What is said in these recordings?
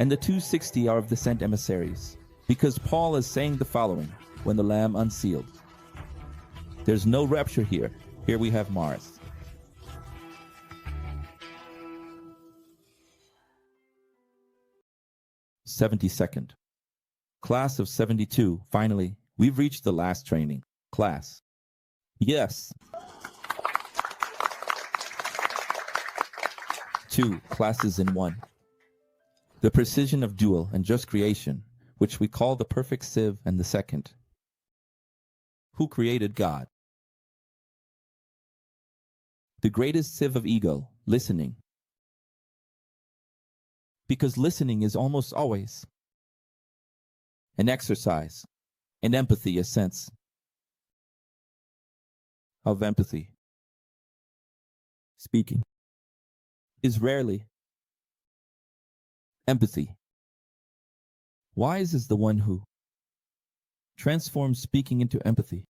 and the 260 are of the sent emissaries, because Paul is saying the following when the Lamb unsealed. There's no rapture here. Here we have Mars. "72nd. Class of 72, finally, we've reached the last training. Class. Yes. 2 classes in 1. The precision of dual and just creation, which we call the perfect sieve, and the second. Who created God? The greatest sieve of ego, listening. Because listening is almost always an exercise, an empathy, a sense of empathy. Speaking is rarely empathy. Wise is the one who transforms speaking into empathy,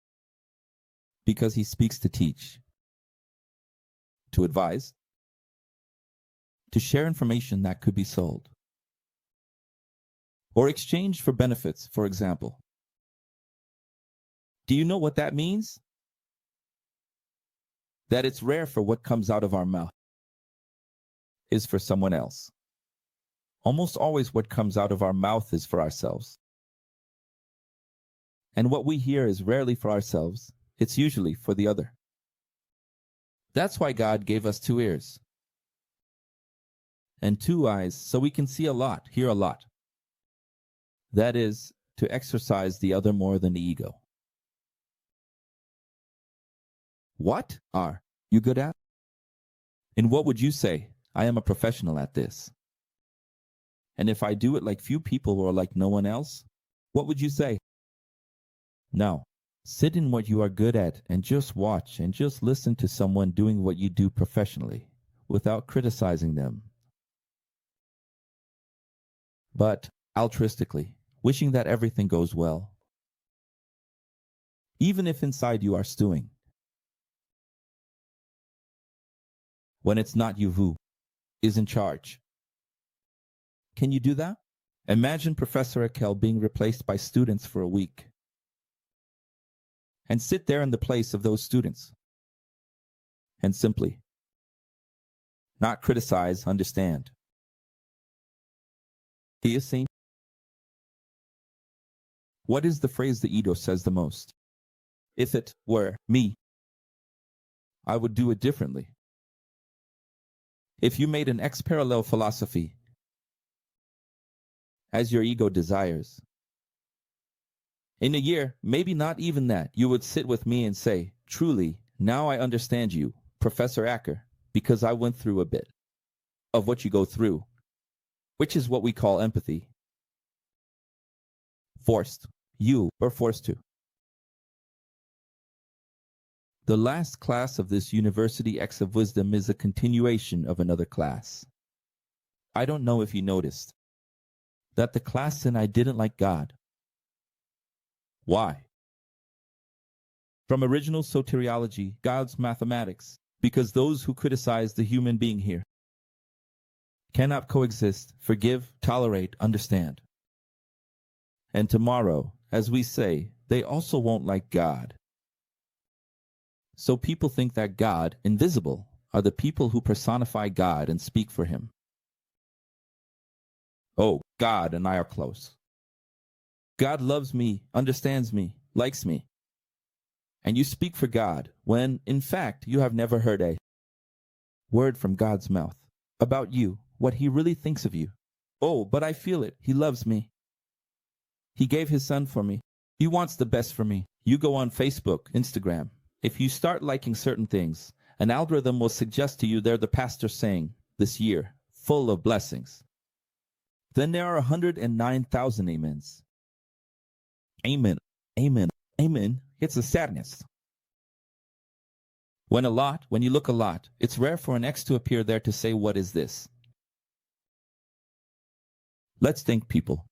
because he speaks to teach, to advise, to share information that could be sold or exchanged for benefits, for example. Do you know what that means? That it's rare for what comes out of our mouth is for someone else. Almost always what comes out of our mouth is for ourselves. And what we hear is rarely for ourselves, it's usually for the other. That's why God gave us 2 ears and 2 eyes, so we can see a lot, hear a lot. That is, to exercise the other more than the ego. What are you good at? And what would you say? I am a professional at this. And if I do it like few people or like no one else, what would you say? No. Sit in what you are good at and just watch and just listen to someone doing what you do professionally without criticizing them, but altruistically, wishing that everything goes well, even if inside you are stewing. When it's not you who is in charge. Can you do that? Imagine Professor Akel being replaced by students for a week. And sit there in the place of those students. And simply not criticize, understand. Do you see? What is the phrase the ego says the most? If it were me, I would do it differently. If you made an X-parallel philosophy as your ego desires, in a year, maybe not even that, you would sit with me and say, truly, now I understand you, Professor Acker, because I went through a bit of what you go through, which is what we call empathy. Forced. You are forced to. The last class of this University X of Wisdom is a continuation of another class. I don't know if you noticed that the class in I didn't like God. Why? From original soteriology, God's mathematics, because those who criticize the human being here cannot coexist, forgive, tolerate, understand. And tomorrow, as we say, they also won't like God. So people think that God, invisible, are the people who personify God and speak for him. Oh, God and I are close. God loves me, understands me, likes me. And you speak for God when, in fact, you have never heard a word from God's mouth about you, what he really thinks of you. Oh, but I feel it. He loves me. He gave his son for me. He wants the best for me. You go on Facebook, Instagram. If you start liking certain things, an algorithm will suggest to you they're the pastor saying, this year, full of blessings. Then there are 109,000 amens. Amen, amen, amen. It's a sadness. When you look a lot, it's rare for an X to appear there to say, what is this? Let's think, people.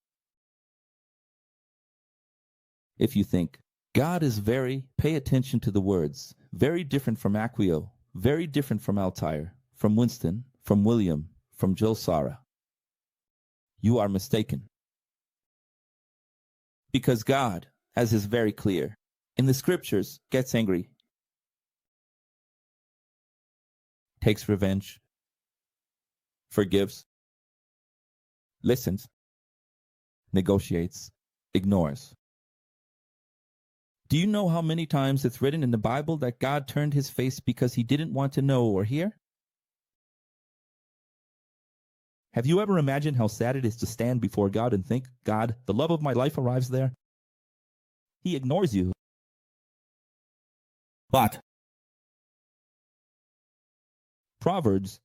If you think, God is pay attention to the words, very different from Acquio, very different from Altair, from Winston, from William, from Jill Sarah. You are mistaken. Because God, as is very clear in the scriptures, gets angry, takes revenge, forgives, listens, negotiates, ignores. Do you know how many times it's written in the Bible that God turned his face because he didn't want to know or hear? Have you ever imagined how sad it is to stand before God and think, God, the love of my life arrives there? He ignores you. But Proverbs,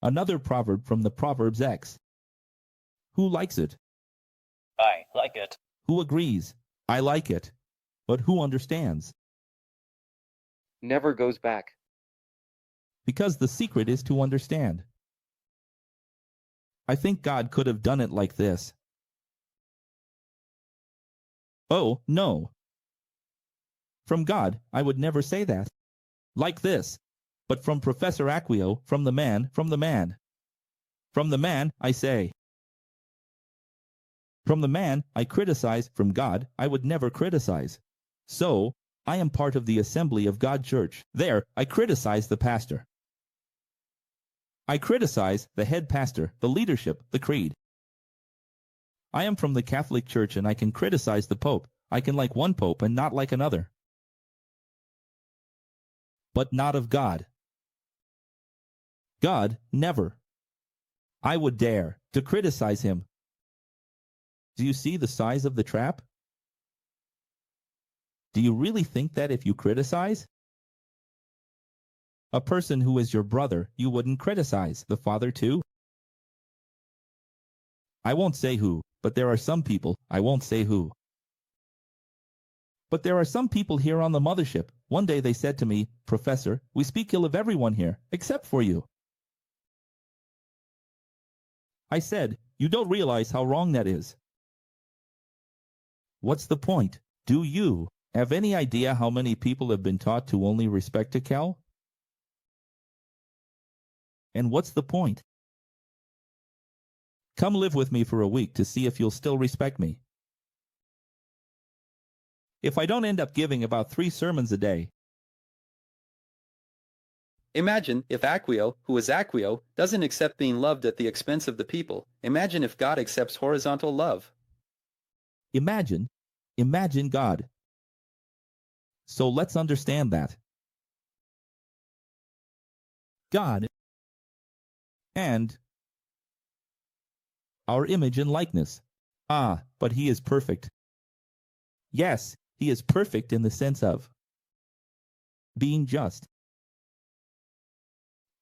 another proverb from the Proverbs X. Who likes it? I like it. Who agrees? I like it. But who understands? Never goes back. Because the secret is to understand. I think God could have done it like this. Oh, no. From God, I would never say that. Like this. But from Professor Acquio, from the man. From the man, I say. From the man, I criticize. From God, I would never criticize. So, I am part of the Assembly of God Church. There, I criticize the pastor. I criticize the head pastor, the leadership, the creed. I am from the Catholic Church and I can criticize the Pope. I can like one Pope and not like another. But not of God. God, never. I would dare to criticize him. Do you see the size of the trap? Do you really think that if you criticize a person who is your brother, you wouldn't criticize the father too? I won't say who, but there are some people, I won't say who. But there are some people here on the mothership. One day they said to me, Professor, we speak ill of everyone here, except for you. I said, you don't realize how wrong that is. What's the point? Do you have any idea how many people have been taught to only respect a cow? And what's the point? Come live with me for a week to see if you'll still respect me. If I don't end up giving about 3 sermons a day. Imagine if Acquio, who is Acquio, doesn't accept being loved at the expense of the people. Imagine if God accepts horizontal love. Imagine God. So let's understand that. God and our image and likeness. Ah, but he is perfect. Yes, he is perfect in the sense of being just.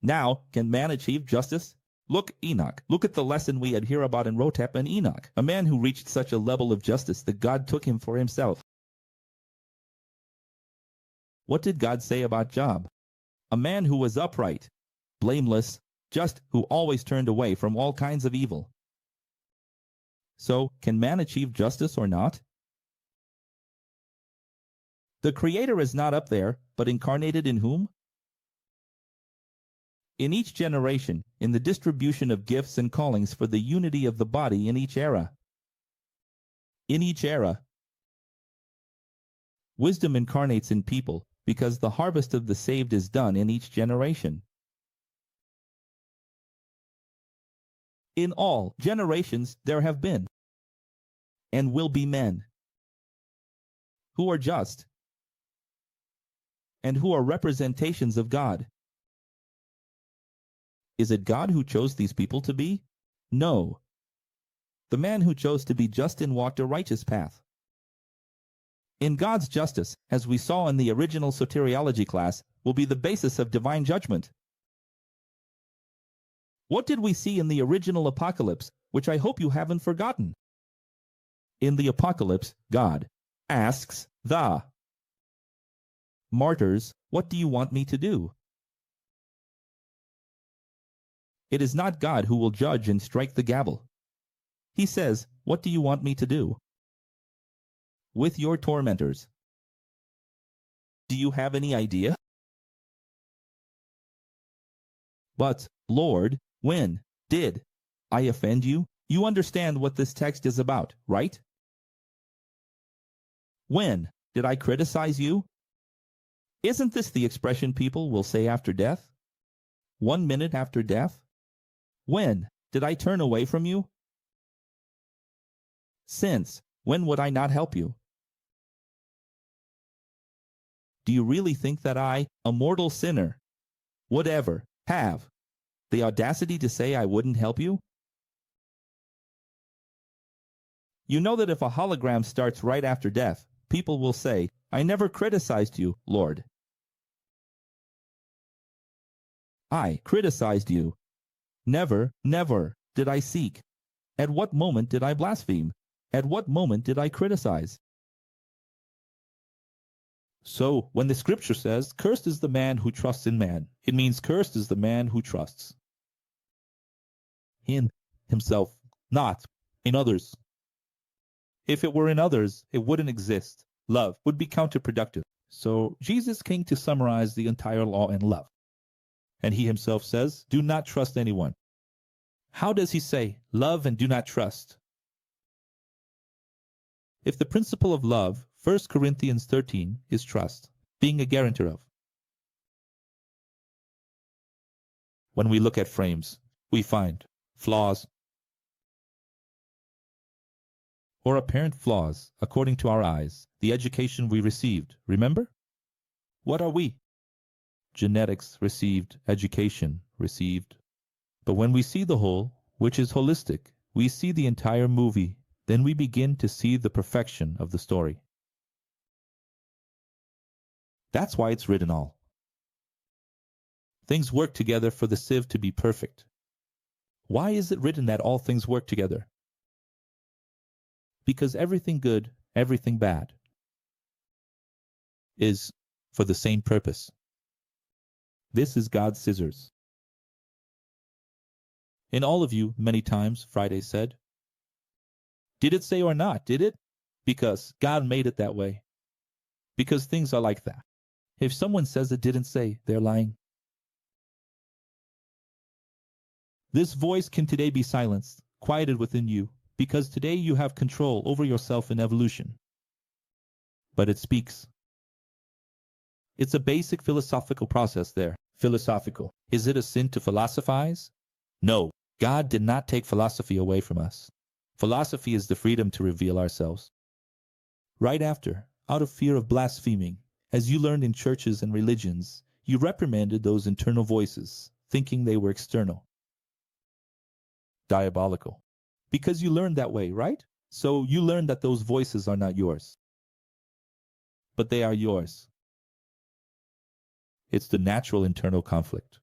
Now, can man achieve justice? Look, Enoch. Look at the lesson we had here about in Rotep and Enoch, a man who reached such a level of justice that God took him for himself. What did God say about Job? A man who was upright, blameless, just, who always turned away from all kinds of evil. So, can man achieve justice or not? The Creator is not up there, but incarnated in whom? In each generation, in the distribution of gifts and callings for the unity of the body in each era. In each era. Wisdom incarnates in people, because the harvest of the saved is done in each generation. In all generations there have been, and will be men, who are just, and who are representations of God. Is it God who chose these people to be? No. The man who chose to be just and walked a righteous path. In God's justice, as we saw in the original soteriology class, will be the basis of divine judgment. What did we see in the original apocalypse, which I hope you haven't forgotten? In the apocalypse, God asks the martyrs, what do you want me to do? It is not God who will judge and strike the gavel. He says, what do you want me to do? With your tormentors. Do you have any idea? But, Lord, when did I offend you? You understand what this text is about, right? When did I criticize you? Isn't this the expression people will say after death? 1 minute after death? When did I turn away from you? Since when would I not help you? Do you really think that I, a mortal sinner, would ever have the audacity to say I wouldn't help you? You know that if a hologram starts right after death, people will say, I never criticized you, Lord. I criticized you. Never, never did I seek. At what moment did I blaspheme? At what moment did I criticize? So, when the scripture says, cursed is the man who trusts in man, it means cursed is the man who trusts in himself, not in others. If it were in others, it wouldn't exist. Love would be counterproductive. So, Jesus came to summarize the entire law in love. And he himself says, do not trust anyone. How does he say, love and do not trust? If the principle of love, 1 Corinthians 13, is trust, being a guarantor of. When we look at frames, we find flaws or apparent flaws according to our eyes, the education we received. Remember? What are we? Genetics received, education received. But when we see the whole, which is holistic, we see the entire movie, then we begin to see the perfection of the story. That's why it's written all. Things work together for the sieve to be perfect. Why is it written that all things work together? Because everything good, everything bad, is for the same purpose. This is God's scissors. In all of you, many times, Friday said, did it say or not, did it? Because God made it that way. Because things are like that. If someone says it didn't say, they're lying. This voice can today be silenced, quieted within you, because today you have control over yourself in evolution. But it speaks. It's a basic philosophical process there. Philosophical. Is it a sin to philosophize? No. God did not take philosophy away from us. Philosophy is the freedom to reveal ourselves. Right after, out of fear of blaspheming, as you learned in churches and religions, you reprimanded those internal voices, thinking they were external. Diabolical. Because you learned that way, right? So you learned that those voices are not yours. But they are yours. It's the natural internal conflict.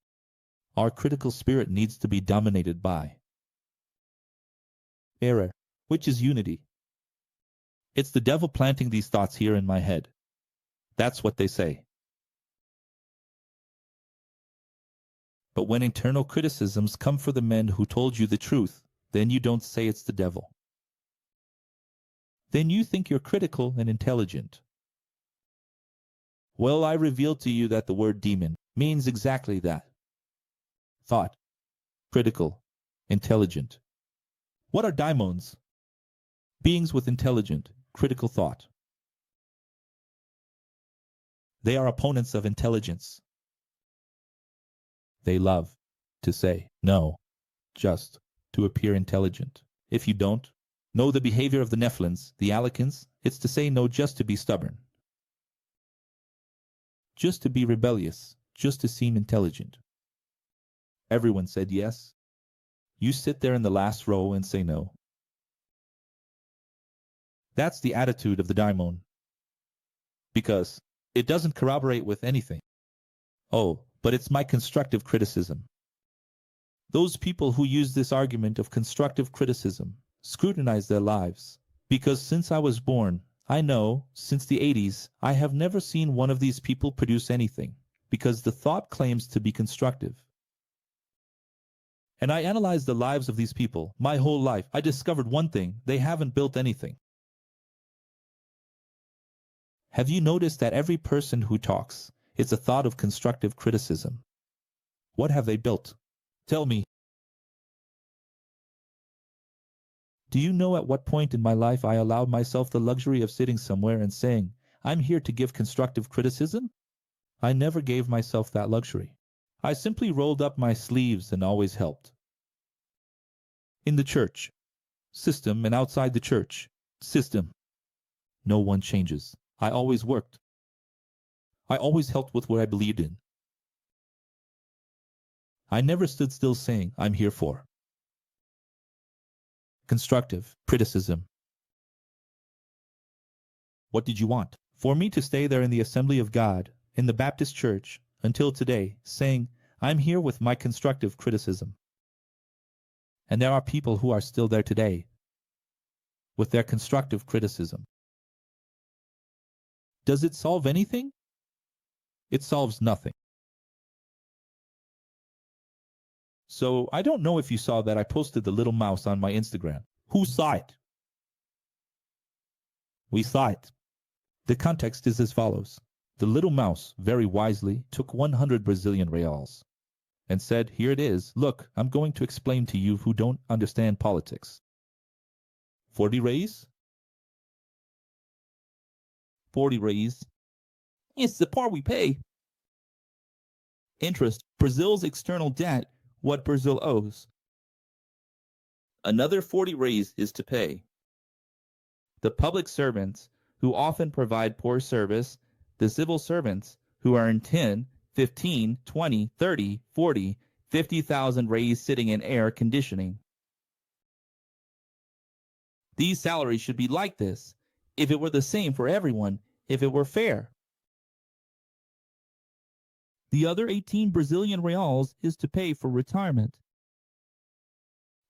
Our critical spirit needs to be dominated by error, which is unity. It's the devil planting these thoughts here in my head. That's what they say. But when internal criticisms come for the men who told you the truth, then you don't say it's the devil. Then you think you're critical and intelligent. Well, I revealed to you that the word demon means exactly that. Thought. Critical. Intelligent. What are daimons? Beings with intelligent, critical thought. They are opponents of intelligence. They love to say no, just to appear intelligent. If you don't know the behavior of the Nephilims, the Alikins, it's to say no just to be stubborn. Just to be rebellious, just to seem intelligent. Everyone said yes. You sit there in the last row and say no. That's the attitude of the daimon. Because it doesn't corroborate with anything. Oh, but it's my constructive criticism. Those people who use this argument of constructive criticism scrutinize their lives. Because since I was born, I know, since the 80s, I have never seen one of these people produce anything. Because the thought claims to be constructive. And I analyzed the lives of these people, my whole life. I discovered one thing: they haven't built anything. Have you noticed that every person who talks, it's a thought of constructive criticism? What have they built? Tell me. Do you know at what point in my life I allowed myself the luxury of sitting somewhere and saying, I'm here to give constructive criticism? I never gave myself that luxury. I simply rolled up my sleeves and always helped. In the church, system, and outside the church, system, no one changes. I always worked. I always helped with what I believed in. I never stood still saying, I'm here for constructive criticism. What did you want? For me to stay there in the Assembly of God, in the Baptist Church, until today, saying, I'm here with my constructive criticism. And there are people who are still there today, with their constructive criticism. Does it solve anything? It solves nothing. So I don't know if you saw that I posted the little mouse on my Instagram. Who saw it? We saw it. The context is as follows. The little mouse very wisely took 100 Brazilian reals and said, here it is. Look, I'm going to explain to you who don't understand politics. 40 reais? 40 reais. It's the part we pay. Interest, Brazil's external debt, what Brazil owes. Another 40 reais is to pay. The public servants, who often provide poor service, the civil servants, who earn 10, 15, 20, 30, 40, 50,000 reais sitting in air conditioning. These salaries should be like this, if it were the same for everyone, if it were fair. The other 18 Brazilian reals is to pay for retirement.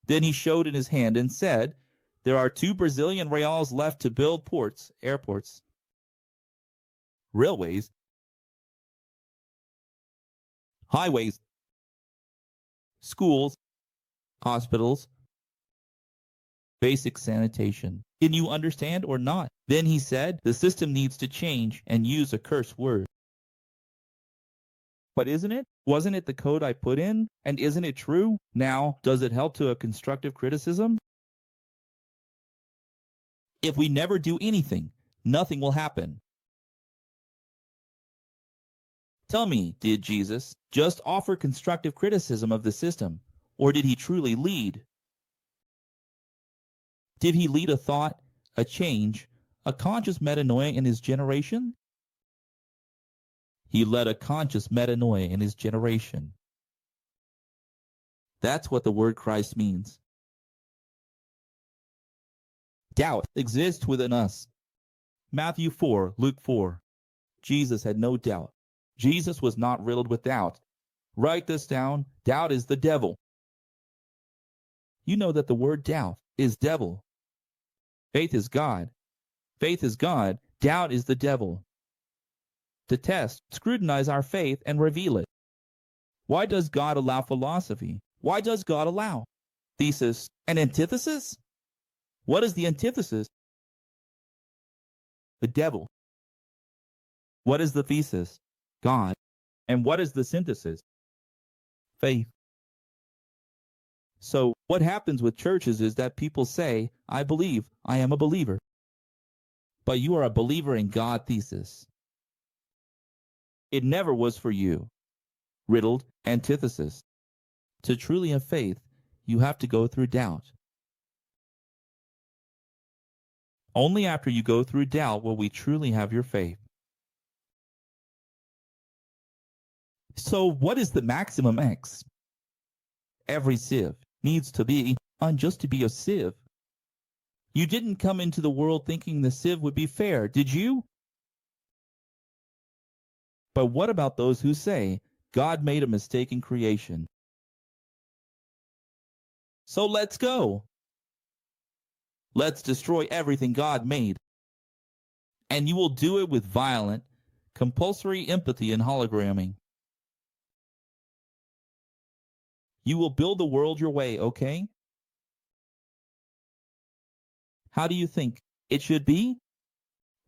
Then he showed in his hand and said, there are 2 Brazilian reals left to build ports, airports, railways, highways, schools, hospitals, basic sanitation. Can you understand or not? Then he said, the system needs to change and use a curse word. But isn't it? Wasn't it the code I put in? And isn't it true? Now, does it help to a constructive criticism? If we never do anything, nothing will happen. Tell me, did Jesus just offer constructive criticism of the system, or did he truly lead? Did he lead a thought, a change, a conscious metanoia in his generation? He led a conscious metanoia in his generation. That's what the word Christ means. Doubt exists within us. Matthew 4, Luke 4. Jesus had no doubt. Jesus was not riddled with doubt. Write this down. Doubt is the devil. You know that the word doubt is devil. Faith is God. Faith is God. Doubt is the devil. To test, scrutinize our faith, and reveal it. Why does God allow philosophy? Why does God allow thesis and antithesis? What is the antithesis? The devil. What is the thesis? God. And what is the synthesis? Faith. So what happens with churches is that people say, I believe, I am a believer. But you are a believer in God thesis. It never was for you. Riddled antithesis. To truly have faith, you have to go through doubt. Only after you go through doubt will we truly have your faith. So what is the maximum X? Every sieve needs to be unjust to be a sieve. You didn't come into the world thinking the sieve would be fair, did you? But what about those who say God made a mistake in creation? So let's go. Let's destroy everything God made. And you will do it with violent, compulsory empathy and hologramming. You will build the world your way, okay? How do you think it should be?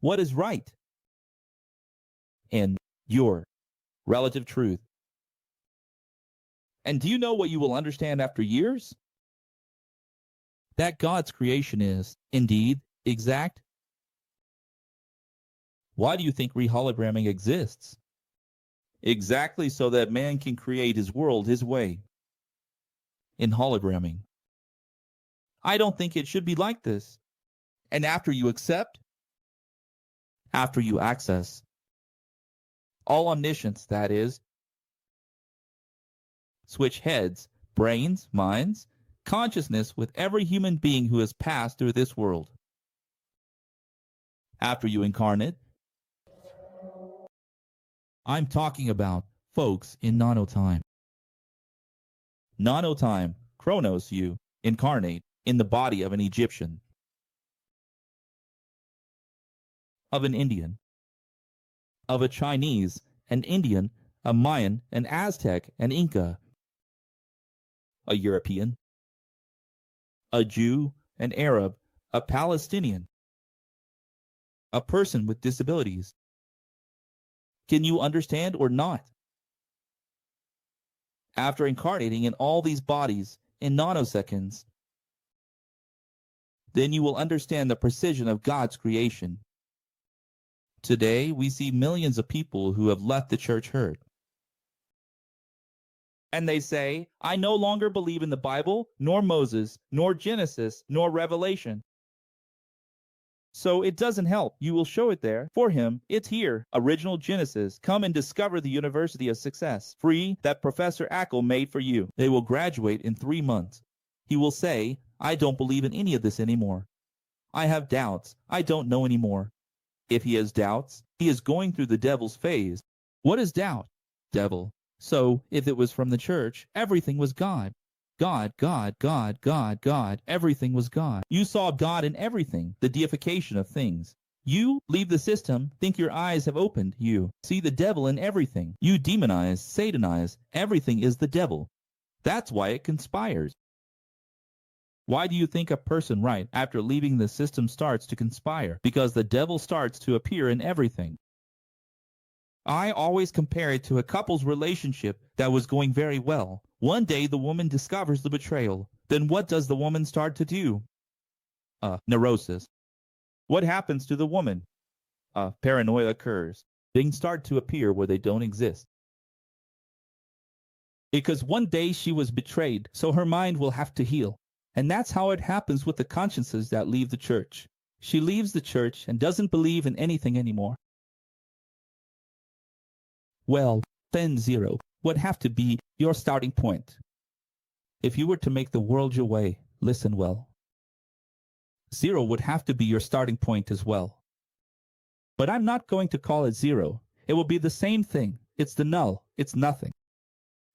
What is right? And your relative truth. And do you know what you will understand after years? that God's creation is, indeed, exact? Why do you think re-hologramming exists? Exactly so that man can create his world his way. In hologramming. I don't think it should be like this. And after you accept, after you access, all omniscience, that is, switch heads, brains, minds, consciousness with every human being who has passed through this world. After you incarnate, I'm talking about folks in nanotime. Nanotime, chronos, you incarnate in the body of an Egyptian, of an Indian, of a Chinese, an Indian, a Mayan, an Aztec, an Inca, a European, a Jew, an Arab, a Palestinian, a person with disabilities. Can you understand or not? After incarnating in all these bodies in nanoseconds, then you will understand the precision of God's creation. Today, we see millions of people who have left the church hurt. And they say, I no longer believe in the Bible, nor Moses, nor Genesis, nor Revelation. So it doesn't help. You will show it there. For him, it's here. Original Genesis. Come and discover the University of Success. Free, that Professor Ackle made for you. They will graduate in 3 months. He will say, I don't believe in any of this anymore. I have doubts. I don't know anymore. If he has doubts, he is going through the devil's phase. What is doubt? Devil. So, if it was from the church, everything was God. God, God, God, God, God. Everything was God. You saw God in everything, the deification of things. You leave the system, think your eyes have opened. You see the devil in everything. You demonize, satanize. Everything is the devil. That's why it conspires. Why do you think a person right after leaving the system starts to conspire? Because the devil starts to appear in everything. I always compare it to a couple's relationship that was going very well. One day the woman discovers the betrayal. Then what does the woman start to do? Neurosis. What happens to the woman? Paranoia occurs. Things start to appear where they don't exist. Because one day she was betrayed, so her mind will have to heal. And that's how it happens with the consciences that leave the church. She leaves the church and doesn't believe in anything anymore. Well, then zero would have to be your starting point. If you were to make the world your way, listen well. Zero would have to be your starting point as well. But I'm not going to call it zero. It will be the same thing. It's the null. It's nothing.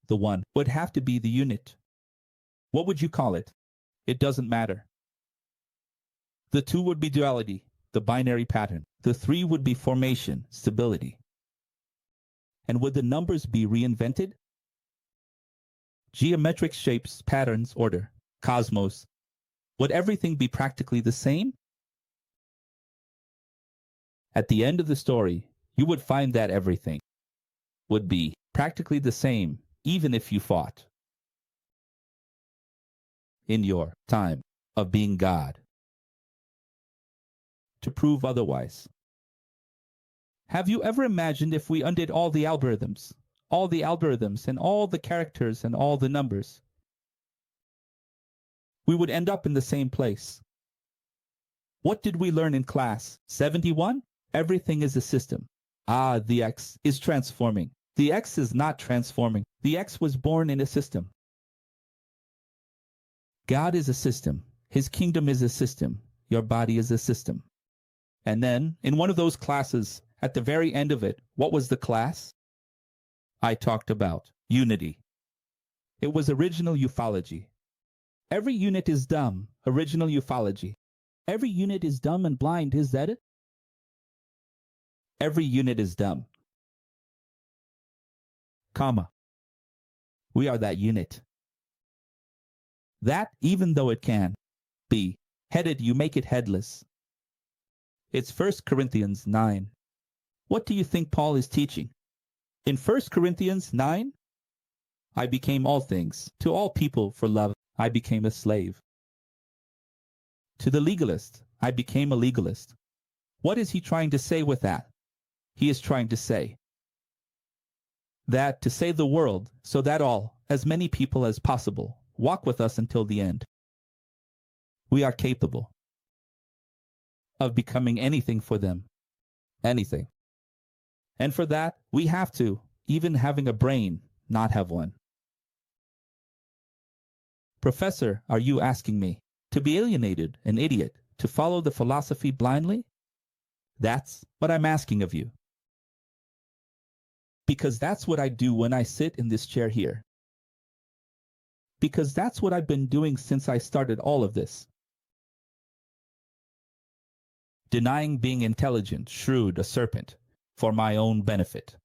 The one would have to be the unit. What would you call it? It doesn't matter. The two would be duality, the binary pattern. The three would be formation, stability. And would the numbers be reinvented? Geometric shapes, patterns, order, cosmos. Would everything be practically the same? At the end of the story, you would find that everything would be practically the same, even if you fought. In your time of being God. To prove otherwise. Have you ever imagined if we undid all the algorithms and all the characters and all the numbers? We would end up in the same place. What did we learn in class? 71? Everything is a system. The X is transforming. The X is not transforming. The X was born in a system. God is a system. His kingdom is a system. Your body is a system. And then, in one of those classes, at the very end of it, what was the class? I talked about unity. It was original ufology. Every unit is dumb, original ufology. Every unit is dumb and blind, is that it? Every unit is dumb. Comma. We are that unit. That, even though it can be headed, you make it headless. It's 1 Corinthians 9. What do you think Paul is teaching? In 1 Corinthians 9, I became all things to all people for love. I became a slave. To the legalist, I became a legalist. What is he trying to say with that? He is trying to say that to save the world so that all, as many people as possible, walk with us until the end. We are capable of becoming anything for them. Anything. And for that, we have to, even having a brain, not have one. Professor, are you asking me to be alienated, an idiot, to follow the philosophy blindly? That's what I'm asking of you. Because that's what I do when I sit in this chair here. Because that's what I've been doing since I started all of this. Denying being intelligent, shrewd, a serpent, for my own benefit.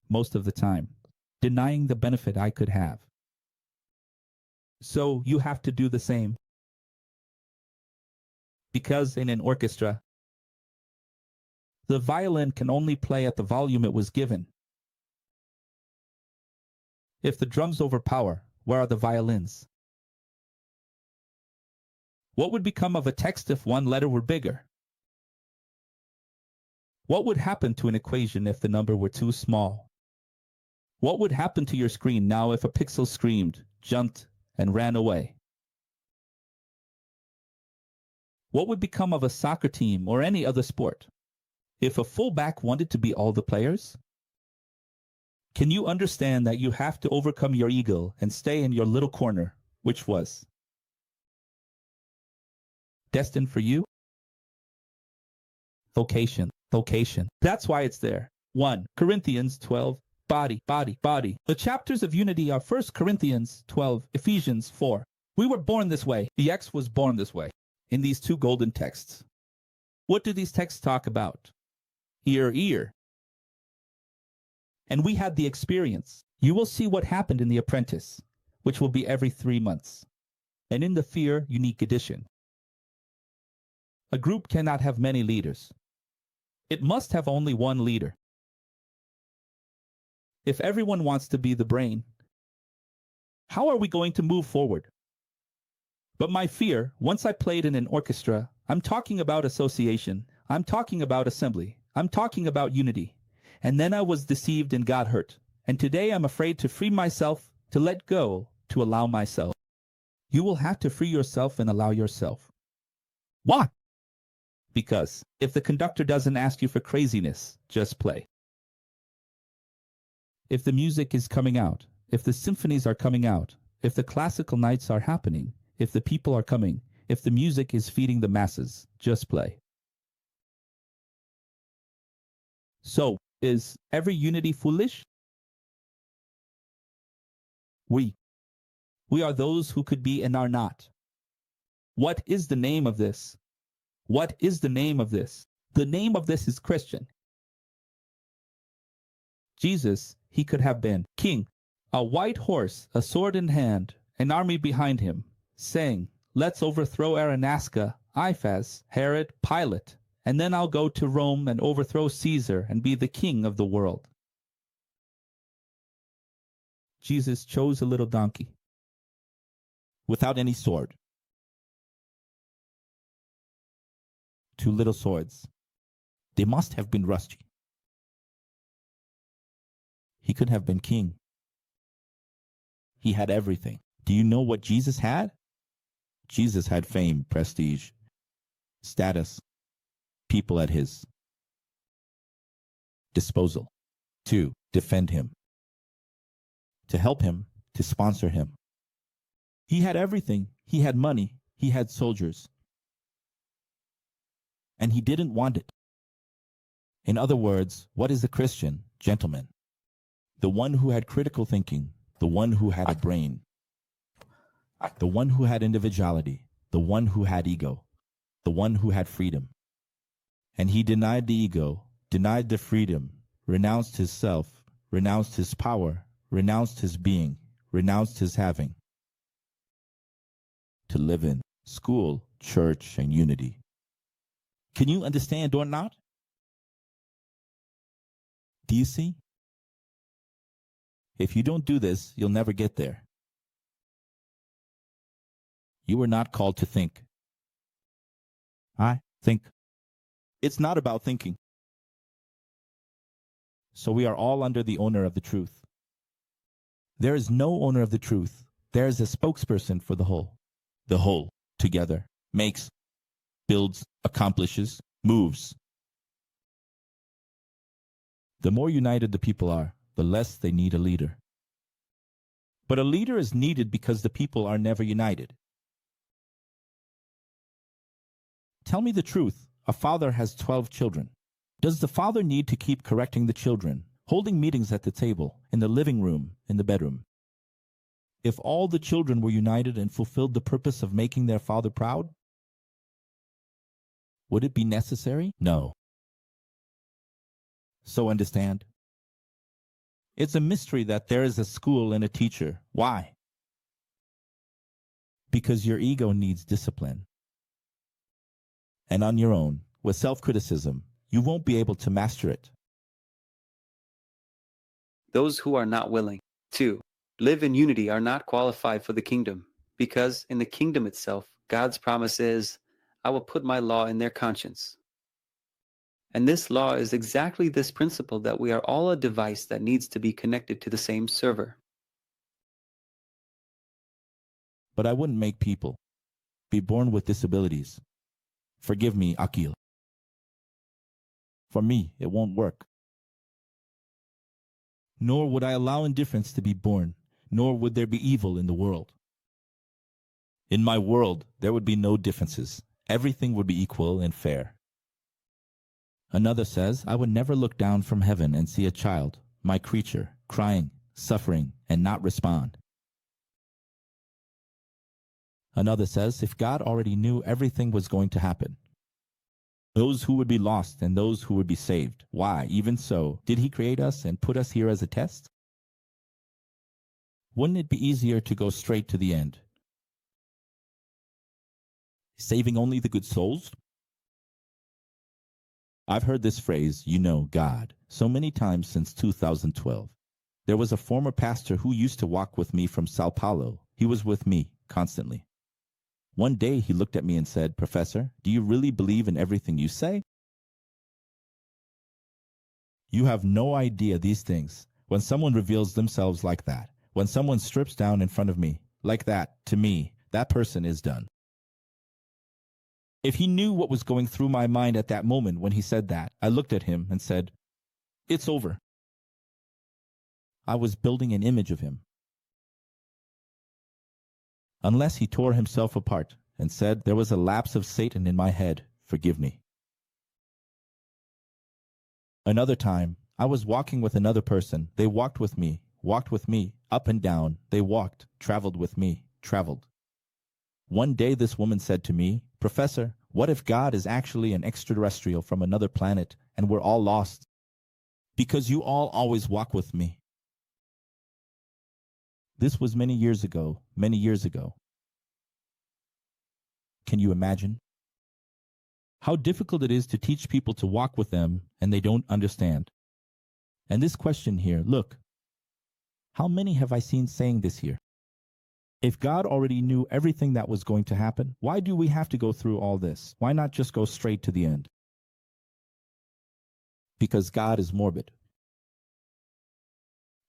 Most of the time, denying the benefit I could have. So you have to do the same. Because in an orchestra, the violin can only play at the volume it was given. If the drums overpower, where are the violins? What would become of a text if one letter were bigger? What would happen to an equation if the number were too small? What would happen to your screen now if a pixel screamed, jumped, and ran away? What would become of a soccer team or any other sport if a fullback wanted to be all the players? Can you understand that you have to overcome your ego and stay in your little corner, which was destined for you? Vocation. That's why it's there. 1 Corinthians 12, body. The chapters of unity are 1 Corinthians 12, Ephesians 4. We were born this way. The X was born this way. In these two golden texts. What do these texts talk about? Ear. And we had the experience. You will see what happened in The Apprentice, which will be every 3 months. And in the Fear Unique Edition. A group cannot have many leaders. It must have only one leader. If everyone wants to be the brain, how are we going to move forward? But my fear, once I played in an orchestra, I'm talking about association, I'm talking about assembly, I'm talking about unity. And then I was deceived and got hurt. And today I'm afraid to free myself, to let go, to allow myself. You will have to free yourself and allow yourself. Why? Because if the conductor doesn't ask you for craziness, just play. If the music is coming out, if the symphonies are coming out, if the classical nights are happening, if the people are coming, if the music is feeding the masses, just play. So, is every unity foolish? We are those who could be and are not. What is the name of this? What is the name of this? The name of this is Christian. Jesus, he could have been king, a white horse, a sword in hand, an army behind him, saying, let's overthrow Arenaska, Iphas, Herod, Pilate, and then I'll go to Rome and overthrow Caesar and be the king of the world. Jesus chose a little donkey without any sword. 2 little swords. They must have been rusty. He could have been king. He had everything. Do you know what Jesus had? Jesus had fame, prestige, status, people at his disposal to defend him, to help him, to sponsor him. He had everything. He had money. He had soldiers. And he didn't want it. In other words, what is a Christian, gentlemen? The one who had critical thinking, the one who had a brain, the one who had individuality, the one who had ego, the one who had freedom. And he denied the ego, denied the freedom, renounced his self, renounced his power, renounced his being, renounced his having, to live in school, church, and unity. Can you understand or not? Do you see? If you don't do this, you'll never get there. You were not called to think. I think. It's not about thinking. So we are all under the owner of the truth. There is no owner of the truth. There is a spokesperson for the whole. The whole, together, makes, builds, accomplishes, moves. The more united the people are, the less they need a leader. But a leader is needed because the people are never united. Tell me the truth. A father has 12 children. Does the father need to keep correcting the children, holding meetings at the table, in the living room, in the bedroom? If all the children were united and fulfilled the purpose of making their father proud, would it be necessary? No. So understand. It's a mystery that there is a school and a teacher. Why? Because your ego needs discipline. And on your own, with self-criticism, you won't be able to master it. Those who are not willing to live in unity are not qualified for the kingdom, because in the kingdom itself, God's promise is, I will put my law in their conscience. And this law is exactly this principle that we are all a device that needs to be connected to the same server. But I wouldn't make people be born with disabilities. Forgive me, Akil. For me, it won't work. Nor would I allow indifference to be born, nor would there be evil in the world. In my world, there would be no differences. Everything would be equal and fair. Another says, I would never look down from heaven and see a child, my creature, crying, suffering, and not respond. Another says, if God already knew everything was going to happen, those who would be lost and those who would be saved, why, even so, did he create us and put us here as a test? Wouldn't it be easier to go straight to the end? Saving only the good souls? I've heard this phrase, you know, God, so many times since 2012. There was a former pastor who used to walk with me from Sao Paulo. He was with me constantly. One day he looked at me and said, Professor, do you really believe in everything you say? You have no idea these things. When someone reveals themselves like that, when someone strips down in front of me, like that, to me, that person is done. If he knew what was going through my mind at that moment when he said that, I looked at him and said, it's over. I was building an image of him. Unless he tore himself apart and said, there was a lapse of Satan in my head, forgive me. Another time, I was walking with another person. They walked with me, up and down. They walked, traveled with me, traveled. One day this woman said to me, Professor, what if God is actually an extraterrestrial from another planet and we're all lost? Because you all always walk with me. This was many years ago, many years ago. Can you imagine? How difficult it is to teach people to walk with them and they don't understand. And this question here, look, how many have I seen saying this here? If God already knew everything that was going to happen, why do we have to go through all this? Why not just go straight to the end? Because God is morbid.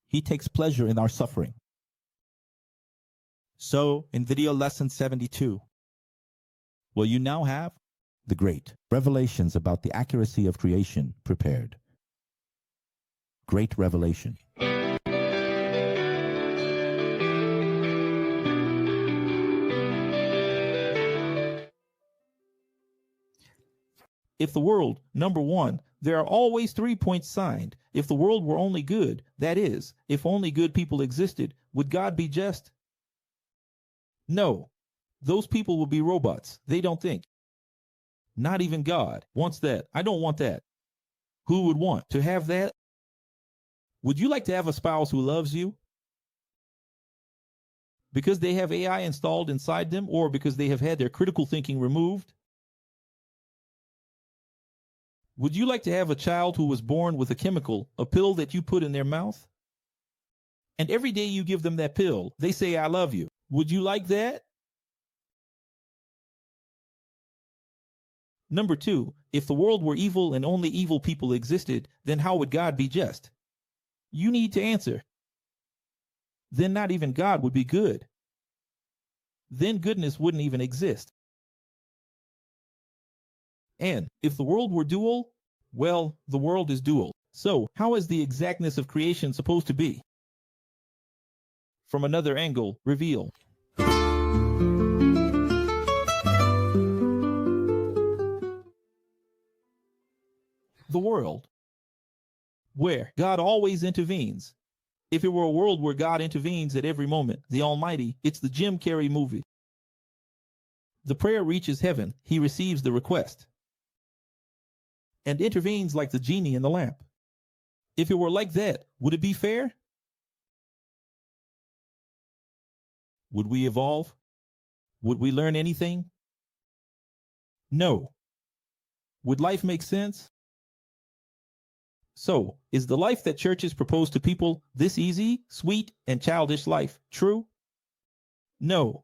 He takes pleasure in our suffering. So, in video lesson 72, will you now have the great revelations about the accuracy of creation prepared? Great revelation. If the world, number one, there are always 3 points signed. If the world were only good, that is, if only good people existed, would God be just? No. Those people would be robots. They don't think. Not even God wants that. I don't want that. Who would want to have that? Would you like to have a spouse who loves you? Because they have AI installed inside them or because they have had their critical thinking removed? Would you like to have a child who was born with a chemical, a pill that you put in their mouth? And every day you give them that pill, they say, I love you. Would you like that? Number two, if the world were evil and only evil people existed, then how would God be just? You need to answer. Then not even God would be good. Then goodness wouldn't even exist. And if the world were dual, well, the world is dual. So how is the exactness of creation supposed to be? From another angle, reveal. The world, where God always intervenes. If it were a world where God intervenes at every moment, the Almighty, it's the Jim Carrey movie. The prayer reaches heaven, he receives the request, and intervenes like the genie in the lamp. If it were like that, would it be fair? Would we evolve? Would we learn anything? No. Would life make sense? So, is the life that churches propose to people this easy, sweet, and childish life true? No.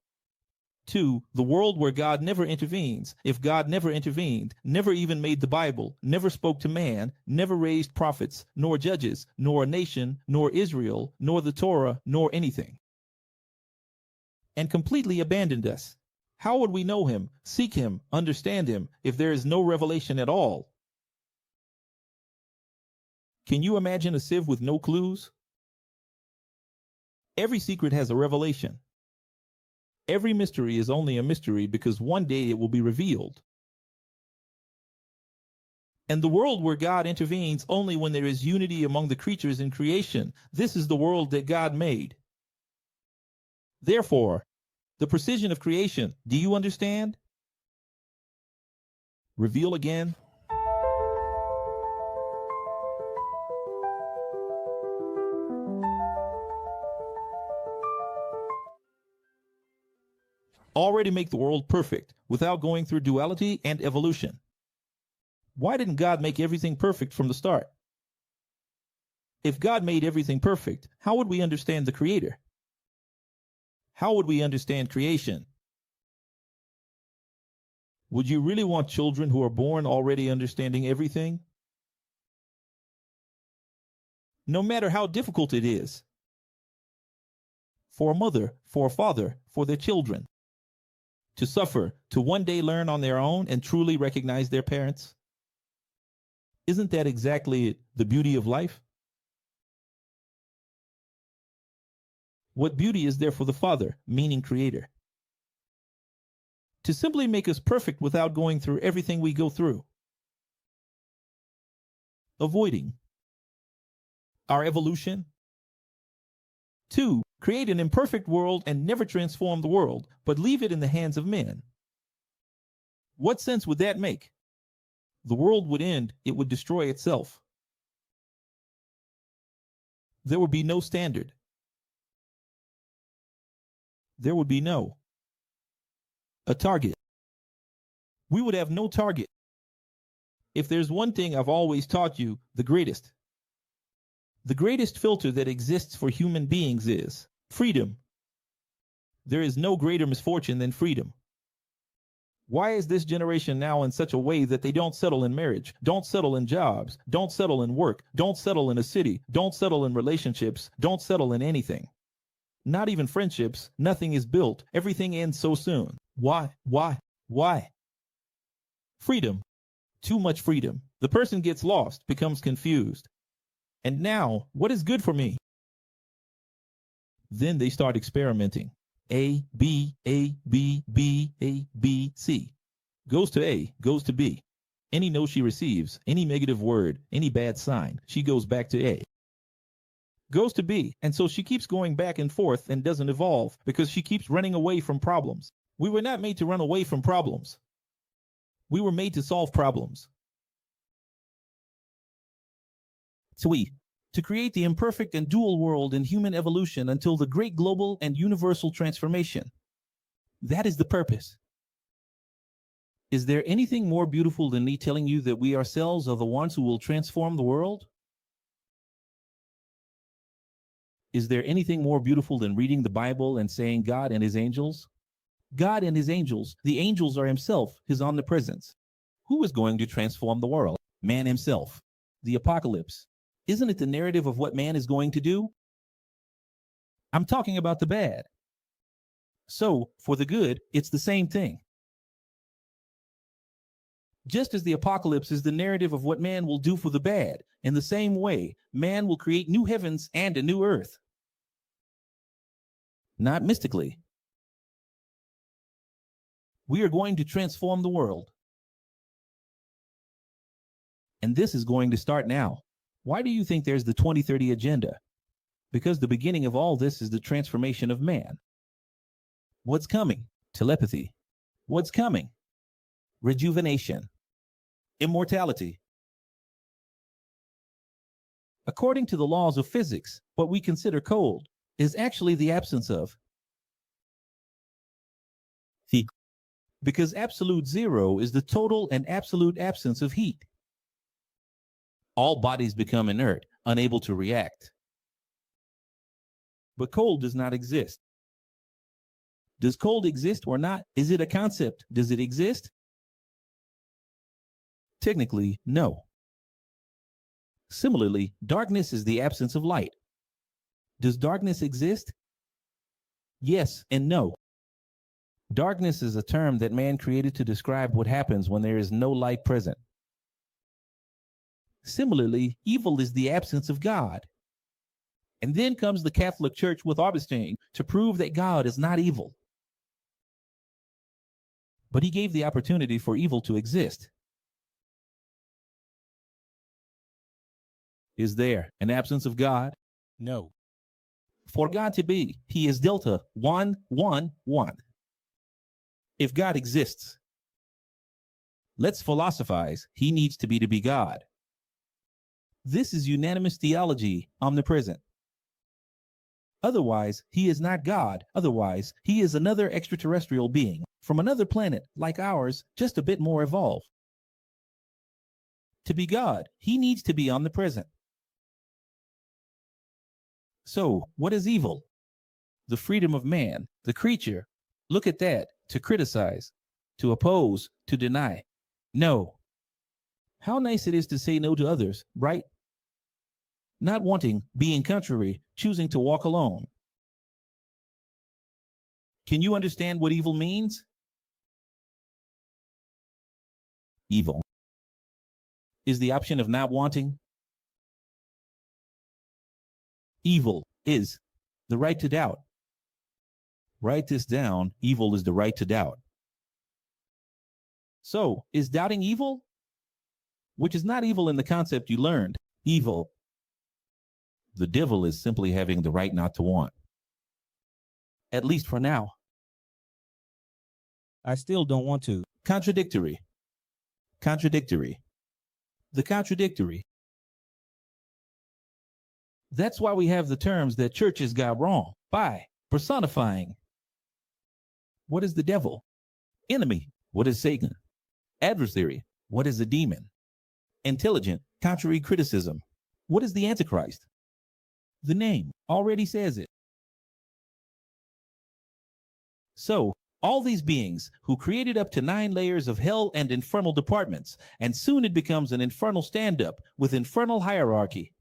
2. The world where God never intervenes. If God never intervened, never even made the Bible, never spoke to man, never raised prophets, nor judges, nor a nation, nor Israel, nor the Torah, nor anything, and completely abandoned us, how would we know him, seek him, understand him, if there is no revelation at all? Can you imagine a sieve with no clues? Every secret has a revelation. Every mystery is only a mystery because one day it will be revealed. And the world where God intervenes only when there is unity among the creatures in creation. This is the world that God made. Therefore, the precision of creation, do you understand? Reveal again. Already make the world perfect without going through duality and evolution. Why didn't God make everything perfect from the start? If God made everything perfect, how would we understand the Creator? How would we understand creation? Would you really want children who are born already understanding everything? No matter how difficult it is. For a mother, for a father, for their children. To suffer, to one day learn on their own and truly recognize their parents? Isn't that exactly the beauty of life? What beauty is there for the Father, meaning Creator? To simply make us perfect without going through everything we go through. Avoiding our evolution. 2. Create an imperfect world and never transform the world, but leave it in the hands of men. What sense would that make? The world would end, it would destroy itself. There would be no standard. There would be no a target. We would have no target. If there's one thing I've always taught you, the greatest filter that exists for human beings is freedom. There is no greater misfortune than freedom. Why is this generation now in such a way that they don't settle in marriage, don't settle in jobs, don't settle in work, don't settle in a city, don't settle in relationships, don't settle in anything? Not even friendships, nothing is built, everything ends so soon. Why? Freedom. Too much freedom. The person gets lost, becomes confused. And now, what is good for me? Then they start experimenting. A, B, A, B, B, A, B, C. Goes to A, goes to B. Any no she receives, any negative word, any bad sign, she goes back to A. Goes to B, and so she keeps going back and forth and doesn't evolve because she keeps running away from problems. We were not made to run away from problems. We were made to solve problems. 3. To create the imperfect and dual world in human evolution until the great global and universal transformation. That is the purpose. Is there anything more beautiful than me telling you that we ourselves are the ones who will transform the world? Is there anything more beautiful than reading the Bible and saying God and his angels? God and his angels, the angels are himself, his omnipresence. Who is going to transform the world? Man himself. The apocalypse. Isn't it the narrative of what man is going to do? I'm talking about the bad. So, for the good, it's the same thing. Just as the apocalypse is the narrative of what man will do for the bad, in the same way, man will create new heavens and a new earth. Not mystically. We are going to transform the world. And this is going to start now. Why do you think there's the 2030 agenda? Because the beginning of all this is the transformation of man. What's coming? Telepathy. What's coming? Rejuvenation. Immortality. According to the laws of physics, what we consider cold is actually the absence of heat. Because absolute zero is the total and absolute absence of heat. All bodies become inert, unable to react. But cold does not exist. Does cold exist or not? Is it a concept? Does it exist? Technically, no. Similarly, darkness is the absence of light. Does darkness exist? Yes and no. Darkness is a term that man created to describe what happens when there is no light present. Similarly, evil is the absence of God. And then comes the Catholic Church with Augustine to prove that God is not evil. But he gave the opportunity for evil to exist. Is there an absence of God? No. For God to be, he is delta 1, 1, 1. If God exists, let's philosophize, he needs to be God. This is unanimous theology, omnipresent. Otherwise, he is not God. Otherwise, he is another extraterrestrial being from another planet like ours, just a bit more evolved. To be God, he needs to be omnipresent. So, what is evil? The freedom of man, the creature. Look at that. To criticize, to oppose, to deny. No. How nice it is to say no to others, right? Not wanting, being contrary, choosing to walk alone. Can you understand what evil means? Evil is the option of not wanting. Evil is the right to doubt. Write this down. Evil is the right to doubt. So, is doubting evil? Which is not evil in the concept you learned. Evil. The devil is simply having the right not to want. At least for now. I still don't want to. Contradictory. Contradictory. The contradictory. That's why we have the terms that churches got wrong. By personifying. What is the devil? Enemy. What is Satan? Adversary. What is a demon? Intelligent. Contrary criticism. What is the Antichrist? The name already says it. So, all these beings who created up to 9 layers of hell and infernal departments, and soon it becomes an infernal stand-up with infernal hierarchy,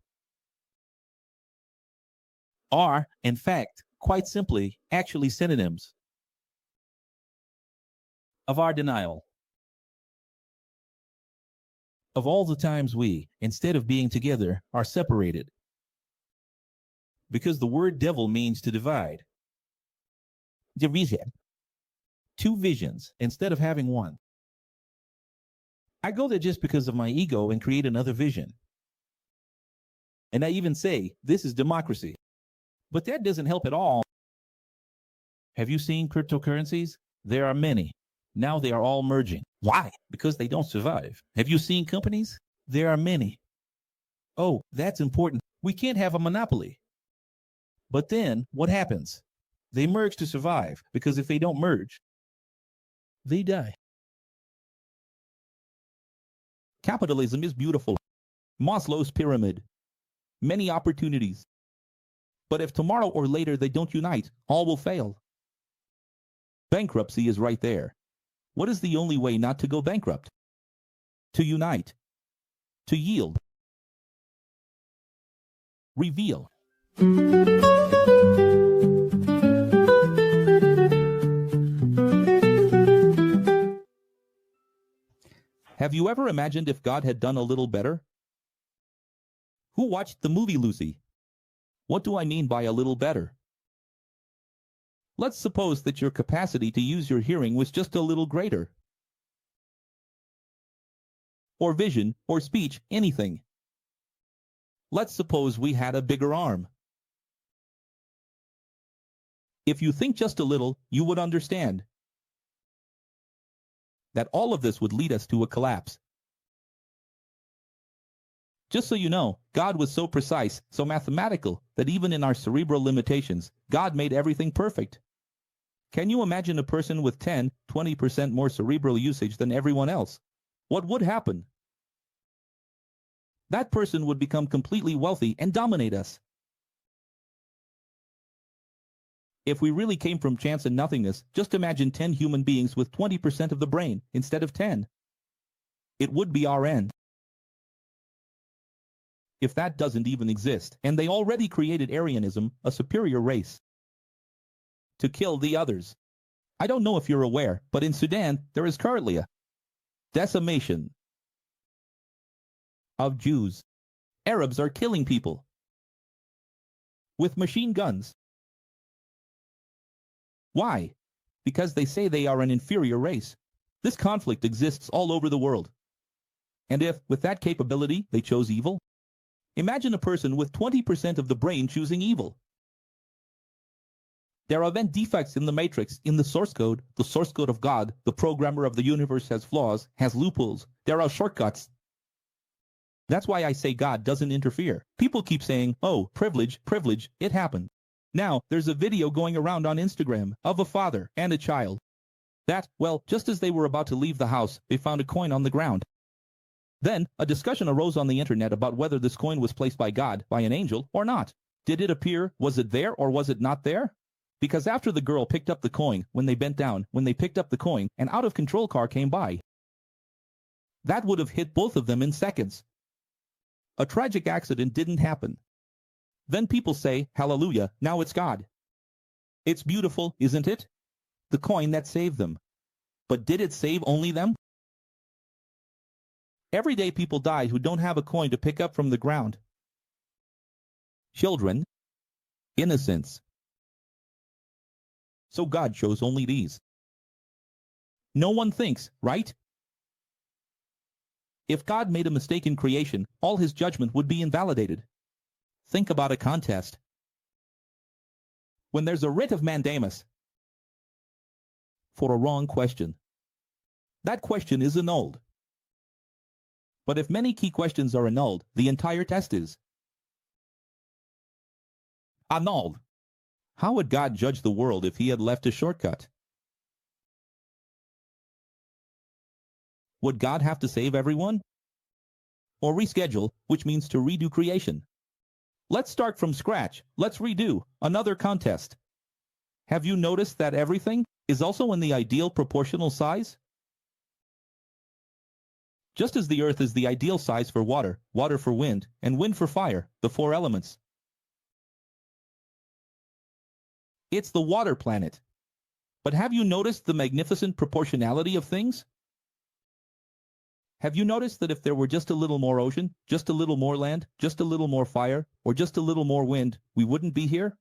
are, in fact, quite simply, actually synonyms of our denial. Of all the times we, instead of being together, are separated. Because the word devil means to divide. Division. 2 visions instead of having one. I go there just because of my ego and create another vision. And I even say, this is democracy. But that doesn't help at all. Have you seen cryptocurrencies? There are many. Now they are all merging. Why? Because they don't survive. Have you seen companies? There are many. Oh, that's important. We can't have a monopoly. But then, what happens? They merge to survive, because if they don't merge, they die. Capitalism is beautiful. Maslow's pyramid. Many opportunities. But if tomorrow or later they don't unite, all will fail. Bankruptcy is right there. What is the only way not to go bankrupt? to unite, to yield, reveal. Have you ever imagined if God had done a little better? Who watched the movie Lucy? What do I mean by a little better? Let's suppose that your capacity to use your hearing was just a little greater. Or vision, or speech, anything. Let's suppose we had a bigger arm. If you think just a little, you would understand that all of this would lead us to a collapse. Just so you know, God was so precise, so mathematical, that even in our cerebral limitations, God made everything perfect. Can you imagine a person with 10, 20% more cerebral usage than everyone else? What would happen? That person would become completely wealthy and dominate us. If we really came from chance and nothingness, just imagine 10 human beings with 20% of the brain instead of 10. It would be our end. If that doesn't even exist, and they already created Aryanism, a superior race, to kill the others. I don't know if you're aware, but in Sudan, there is currently a decimation of Jews. Arabs are killing people with machine guns. Why? Because they say they are an inferior race. This conflict exists all over the world. And if, with that capability, they chose evil, imagine a person with 20% of the brain choosing evil. There are then defects in the matrix, in the source code of God. The programmer of the universe has flaws, has loopholes. There are shortcuts. That's why I say God doesn't interfere. People keep saying, oh, privilege, privilege, it happened. Now, there's a video going around on Instagram of a father and a child. That, well, just as they were about to leave the house, they found a coin on the ground. Then, a discussion arose on the internet about whether this coin was placed by God, by an angel, or not. Did it appear? Was it there or was it not there? Because after the girl picked up the coin, when they bent down, when they picked up the coin, an out-of-control car came by. That would have hit both of them in seconds. A tragic accident didn't happen. Then people say, hallelujah, now it's God. It's beautiful, isn't it? The coin that saved them. But did it save only them? Every day people die who don't have a coin to pick up from the ground. Children. Innocence. So God chose only these. No one thinks, right? If God made a mistake in creation, all his judgment would be invalidated. Think about a contest. When there's a writ of mandamus for a wrong question, that question is annulled. But if many key questions are annulled, the entire test is annulled. How would God judge the world if he had left a shortcut? Would God have to save everyone? Or reschedule, which means to redo creation? Let's start from scratch. Let's redo another contest. Have you noticed that everything is also in the ideal proportional size? Just as the earth is the ideal size for water, water for wind, and wind for fire, the four elements. It's the water planet. But have you noticed the magnificent proportionality of things? Have you noticed that if there were just a little more ocean, just a little more land, just a little more fire, or just a little more wind, we wouldn't be here?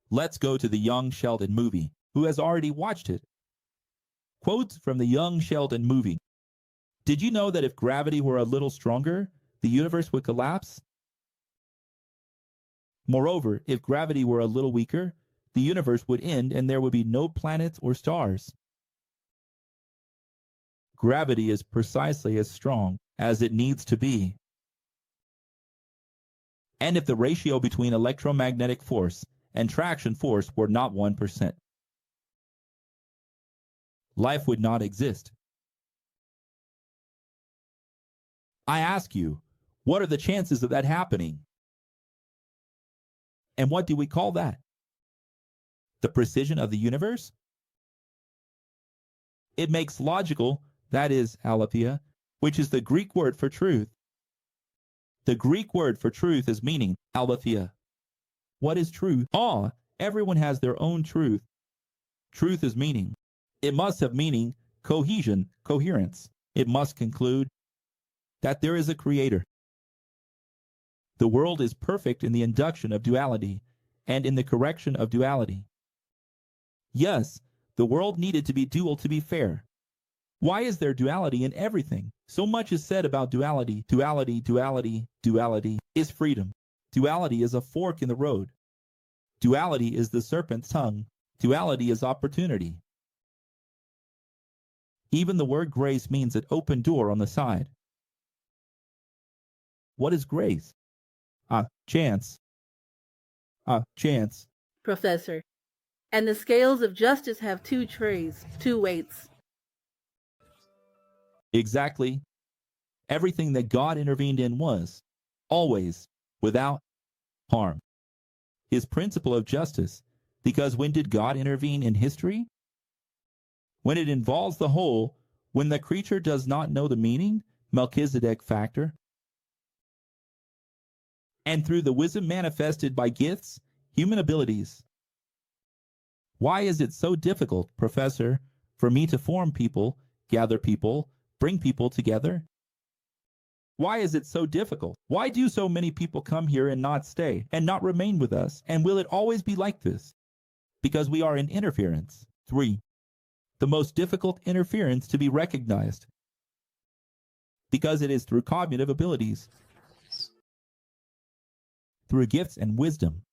Let's go to the Young Sheldon movie. Who has already watched it? Quotes from the Young Sheldon movie. Did you know that if gravity were a little stronger, the universe would collapse? Moreover, if gravity were a little weaker, the universe would end and there would be no planets or stars. Gravity is precisely as strong as it needs to be. And if the ratio between electromagnetic force and traction force were not 1%, life would not exist. I ask you, what are the chances of that happening? And what do we call that? The precision of the universe? It makes logical, that is, aletheia, which is the Greek word for truth. The Greek word for truth is meaning, aletheia. What is truth? Everyone has their own truth. Truth is meaning. It must have meaning, cohesion, coherence. It must conclude that there is a creator. The world is perfect in the induction of duality and in the correction of duality. Yes, the world needed to be dual to be fair. Why is there duality in everything? So much is said about duality. Duality is freedom. Duality is a fork in the road. Duality is the serpent's tongue. Duality is opportunity. Even the word grace means an open door on the side. What is grace? Chance. Chance. Professor. And the scales of justice have two trays, two weights. Exactly. Everything that God intervened in was, always, without harm. His principle of justice, because when did God intervene in history? When it involves the whole, when the creature does not know the meaning, Melchizedek factor, and through the wisdom manifested by gifts, human abilities. Why is it so difficult, Professor, for me to form people, gather people, bring people together? Why is it so difficult? Why do so many people come here and not stay, and not remain with us? And will it always be like this? Because we are in interference. 3. The most difficult interference to be recognized. Because it is through cognitive abilities, through gifts and wisdom.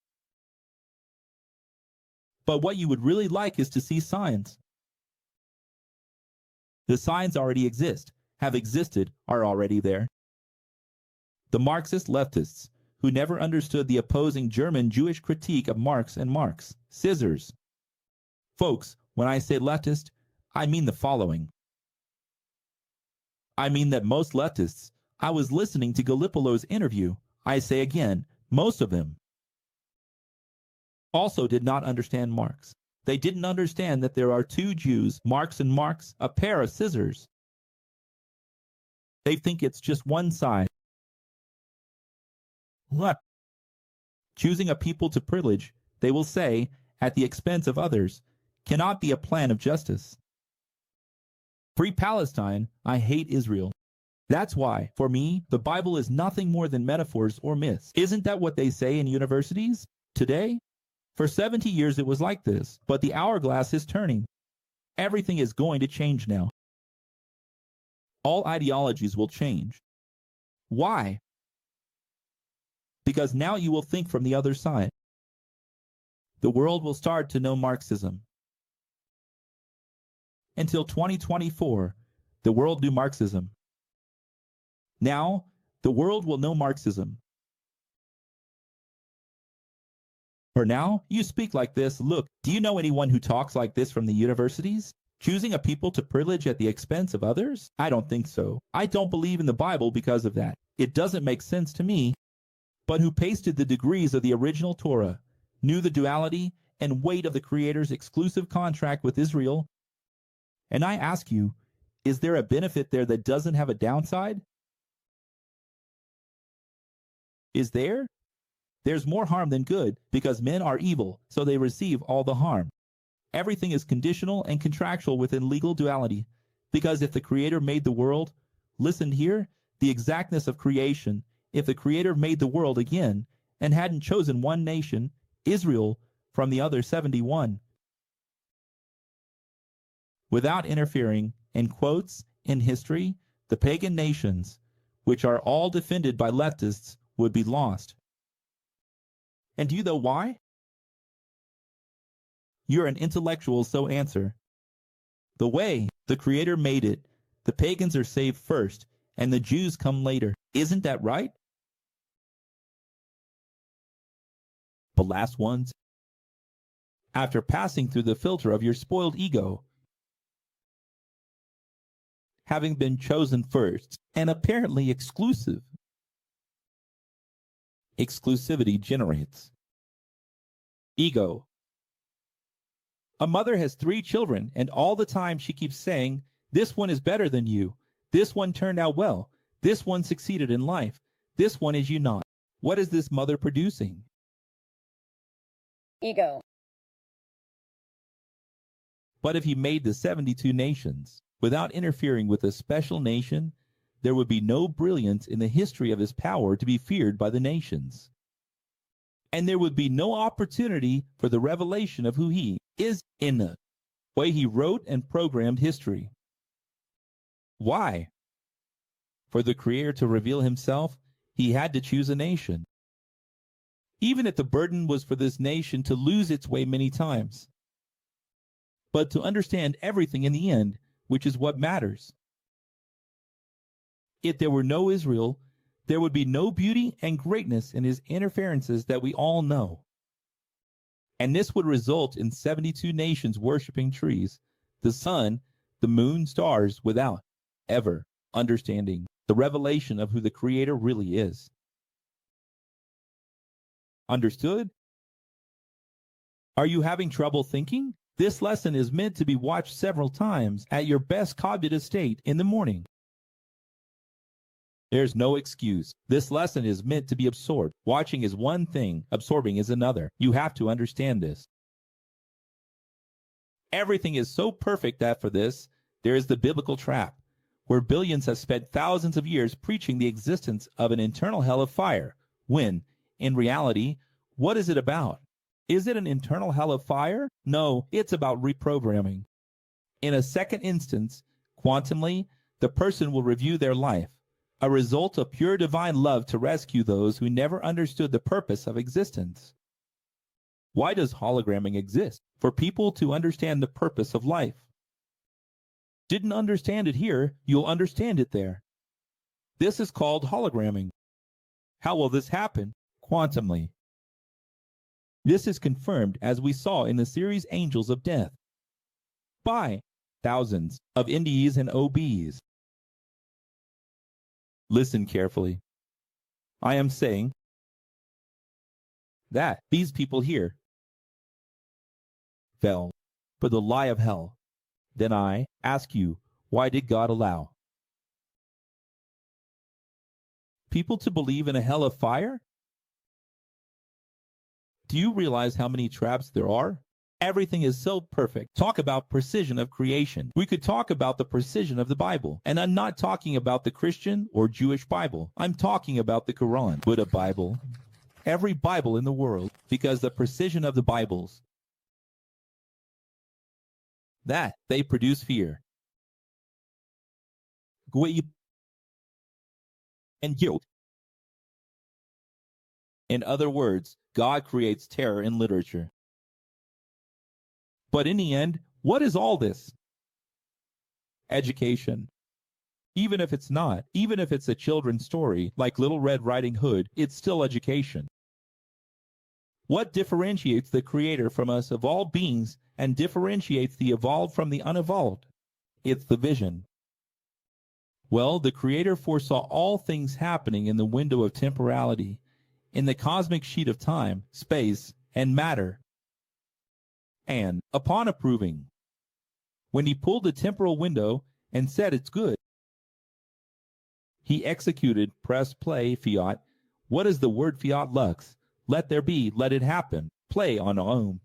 But what you would really like is to see signs. The signs already exist, have existed, are already there. The Marxist leftists, who never understood the opposing German-Jewish critique of Marx and Marx, scissors. Folks, when I say leftist, I mean the following. I mean that most leftists, I was listening to Gallipolo's interview, I say again, most of them, also did not understand Marx. They didn't understand that there are two Jews, Marx and Marx, a pair of scissors. They think it's just one side. What? Choosing a people to privilege, they will say, at the expense of others, cannot be a plan of justice. Free Palestine, I hate Israel. That's why, for me, the Bible is nothing more than metaphors or myths. Isn't that what they say in universities today? For 70 years it was like this, but the hourglass is turning. Everything is going to change now. All ideologies will change. Why? Because now you will think from the other side. The world will start to know Marxism. Until 2024, the world knew Marxism. Now, the world will know Marxism. For now, you speak like this. Look, do you know anyone who talks like this from the universities? Choosing a people to privilege at the expense of others? I don't think so. I don't believe in the Bible because of that. It doesn't make sense to me. But who pasted the degrees of the original Torah, knew the duality and weight of the Creator's exclusive contract with Israel? And I ask you, is there a benefit there that doesn't have a downside? Is there? There's more harm than good, because men are evil, so they receive all the harm. Everything is conditional and contractual within legal duality, because if the Creator made the world, listen here, the exactness of creation, if the Creator made the world again, and hadn't chosen one nation, Israel, from the other 71, without interfering, in quotes, in history, the pagan nations, which are all defended by leftists, would be lost. And do you know why? You're an intellectual, so answer. The way the Creator made it, the pagans are saved first, and the Jews come later. Isn't that right? The last ones, after passing through the filter of your spoiled ego, having been chosen first, and apparently exclusive. Exclusivity generates ego. A mother has 3 children, and all the time she keeps saying, this one is better than you. This one turned out well. This one succeeded in life. This one is you not. What is this mother producing? Ego. But if he made the 72 nations without interfering with a special nation, there would be no brilliance in the history of his power to be feared by the nations. And there would be no opportunity for the revelation of who he is in the way he wrote and programmed history. Why? For the Creator to reveal himself, he had to choose a nation. Even if the burden was for this nation to lose its way many times. But to understand everything in the end, which is what matters. If there were no Israel, there would be no beauty and greatness in his interferences that we all know. And this would result in 72 nations worshiping trees, the sun, the moon, stars, without ever understanding the revelation of who the Creator really is. Understood? Are you having trouble thinking? This lesson is meant to be watched several times at your best cognitive state in the morning. There's no excuse. This lesson is meant to be absorbed. Watching is one thing, absorbing is another. You have to understand this. Everything is so perfect that for this, there is the biblical trap, where billions have spent thousands of years preaching the existence of an internal hell of fire, when, in reality, what is it about? Is it an internal hell of fire? No, it's about reprogramming. In a second instance, quantumly, the person will review their life, a result of pure divine love to rescue those who never understood the purpose of existence. Why does hologramming exist? For people to understand the purpose of life. Didn't understand it here, you'll understand it there. This is called hologramming. How will this happen? Quantumly. This is confirmed as we saw in the series Angels of Death by thousands of NDEs and OBs. Listen carefully. I am saying that these people here fell for the lie of hell. Then I ask you, why did God allow people to believe in a hell of fire? Do you realize how many traps there are? Everything is so perfect. Talk about precision of creation. We could talk about the precision of the Bible. And I'm not talking about the Christian or Jewish Bible. I'm talking about the Quran, Buddha Bible, every Bible in the world, because the precision of the Bibles, that they produce fear, grief, and guilt. In other words, God creates terror in literature. But in the end, what is all this? Education. Even if it's not, even if it's a children's story like Little Red Riding Hood, it's still education. What differentiates the Creator from us of all beings and differentiates the evolved from the unevolved? It's the vision. Well, the Creator foresaw all things happening in the window of temporality, in the cosmic sheet of time, space, and matter. And, upon approving, when he pulled the temporal window and said it's good, he executed press play fiat. What is the word fiat lux? Let there be, let it happen. Play on Om.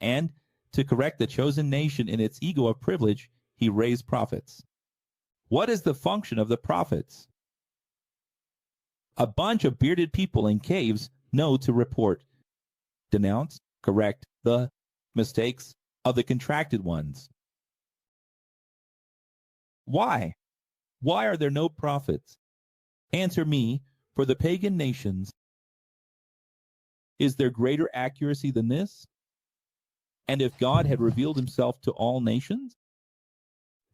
And, to correct the chosen nation in its ego of privilege, he raised prophets. What is the function of the prophets? A bunch of bearded people in caves know to report, denounce, correct the mistakes of the contracted ones. Why? Why are there no prophets? Answer me, for the pagan nations. Is there greater accuracy than this? And if God had revealed himself to all nations,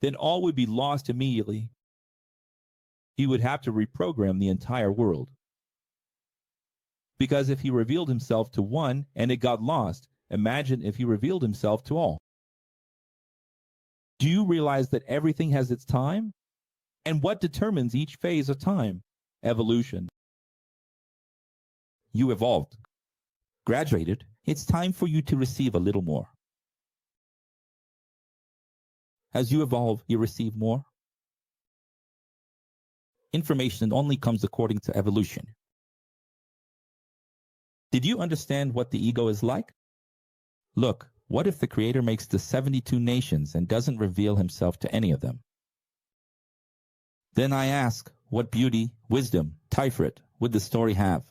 then all would be lost immediately. He would have to reprogram the entire world. Because if he revealed himself to one and it got lost, imagine if he revealed himself to all. Do you realize that everything has its time? And what determines each phase of time? Evolution. You evolved. graduated, it's time for you to receive a little more. As you evolve, you receive more. Information only comes according to evolution. Did you understand what the ego is like? Look, what if the Creator makes the 72 nations and doesn't reveal himself to any of them? Then I ask, what beauty, wisdom, Tiferet would the story have?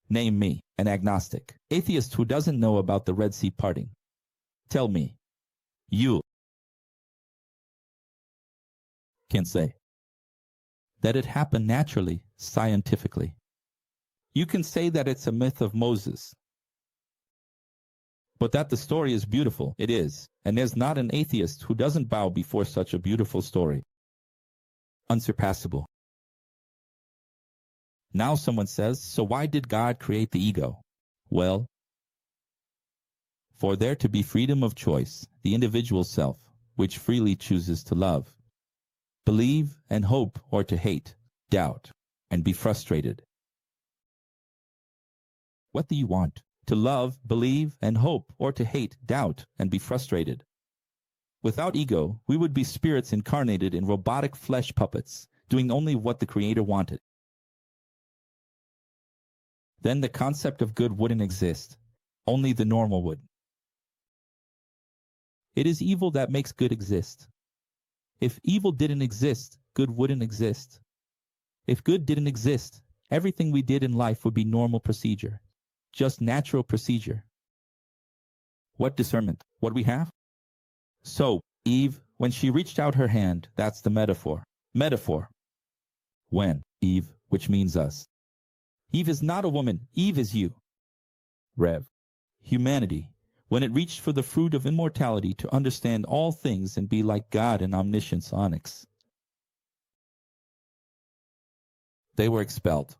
Name me, an agnostic, atheist who doesn't know about the Red Sea parting. Tell me, you can say that it happened naturally, scientifically. You can say that it's a myth of Moses. But that the story is beautiful, it is, and there's not an atheist who doesn't bow before such a beautiful story. Unsurpassable. Now someone says, so why did God create the ego? Well, for there to be freedom of choice, the individual self, which freely chooses to love, believe and hope, or to hate, doubt, and be frustrated. What do you want? To love, believe, and hope, or to hate, doubt, and be frustrated? Without ego, we would be spirits incarnated in robotic flesh puppets, doing only what the Creator wanted. Then the concept of good wouldn't exist. Only the normal would. It is evil that makes good exist. If evil didn't exist, good wouldn't exist. If good didn't exist, everything we did in life would be normal procedure. Just natural procedure. What discernment? What we have? So, Eve, when she reached out her hand, that's the metaphor. Metaphor. When, Eve, which means us. Eve is not a woman, Eve is you. Rev. Humanity, when it reached for the fruit of immortality to understand all things and be like God in omniscience onyx. They were expelled.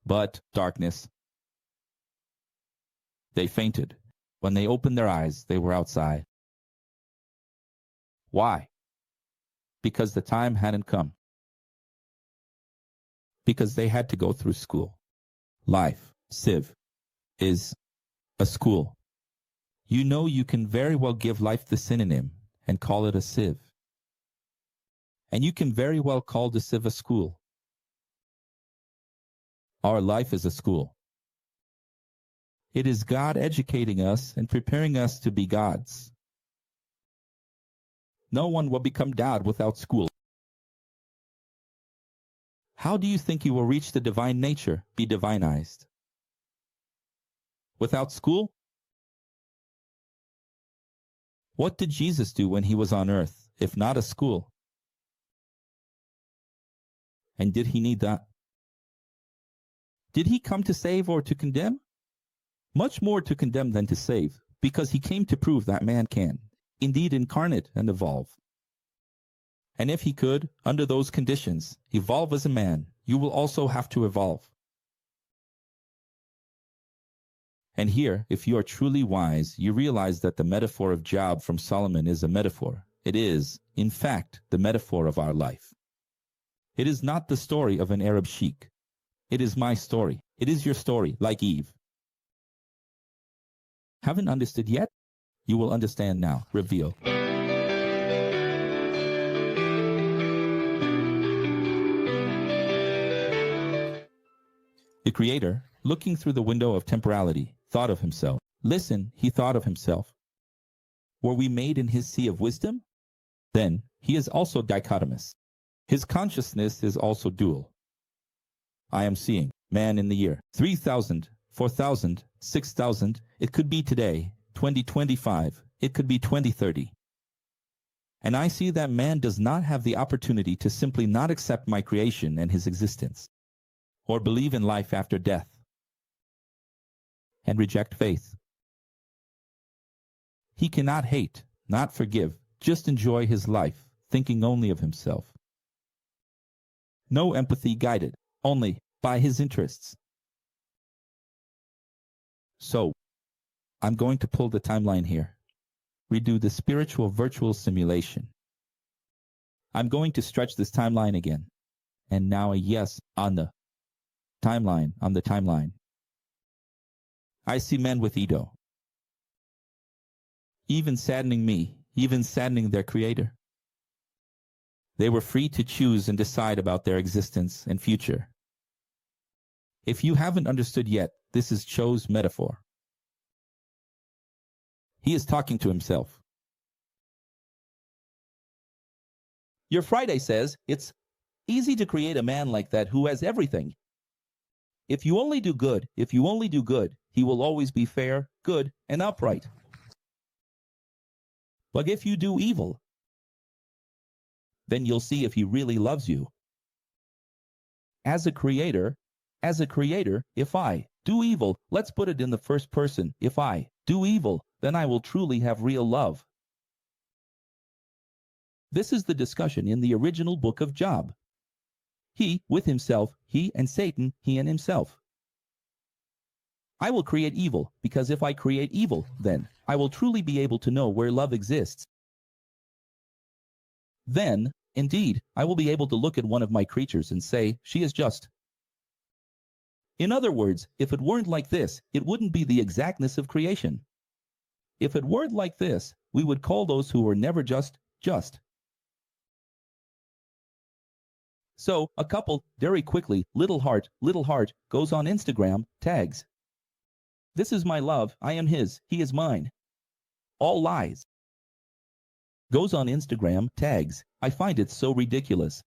But darkness. They fainted. When they opened their eyes, they were outside. Why? Because the time hadn't come. Because they had to go through school. Life, Civ, is a school. You know you can very well give life the synonym and call it a Civ. And you can very well call the Civ a school. Our life is a school. It is God educating us and preparing us to be gods. No one will become God without school. How do you think you will reach the divine nature, be divinized? Without school? What did Jesus do when he was on earth, if not a school? And did he need that? Did he come to save or to condemn? Much more to condemn than to save, because he came to prove that man can, indeed incarnate and evolve. And if he could, under those conditions, evolve as a man, you will also have to evolve. And here, if you are truly wise, you realize that the metaphor of Job from Solomon is a metaphor. It is, in fact, the metaphor of our life. It is not the story of an Arab sheik. It is my story. It is your story, like Eve. Haven't understood yet? You will understand now. Reveal. The Creator, looking through the window of temporality, thought of himself. Listen, he thought of himself. Were we made in his sea of wisdom? Then, he is also dichotomous. His consciousness is also dual. I am seeing man in the year 3000, 4000, 6000. It could be today, 2025. It could be 2030. And I see that man does not have the opportunity to simply not accept my creation and his existence, or believe in life after death, and reject faith. He cannot hate, not forgive, just enjoy his life, thinking only of himself. No empathy guided, only by his interests. So, I'm going to pull the timeline here. Redo the spiritual virtual simulation. I'm going to stretch this timeline again. And now a yes, Anna. Timeline, on the timeline. I see men with ego. Even saddening me, even saddening their creator. They were free to choose and decide about their existence and future. If you haven't understood yet, this is Cho's metaphor. He is talking to himself. Your Friday says, it's easy to create a man like that who has everything. If you only do good, he will always be fair, good, and upright. But if you do evil, then you'll see if he really loves you. As a creator, if I do evil, let's put it in the first person, if I do evil, then I will truly have real love. This is the discussion in the original book of Job. He with himself, he and Satan, he and himself. I will create evil, because if I create evil, then I will truly be able to know where love exists. Then, indeed, I will be able to look at one of my creatures and say, she is just. In other words, if it weren't like this, it wouldn't be the exactness of creation. If it weren't like this, we would call those who were never just. So, a couple, very quickly, little heart, goes on Instagram, tags. This is my love, I am his, he is mine. All lies. Goes on Instagram, tags, I find it so ridiculous.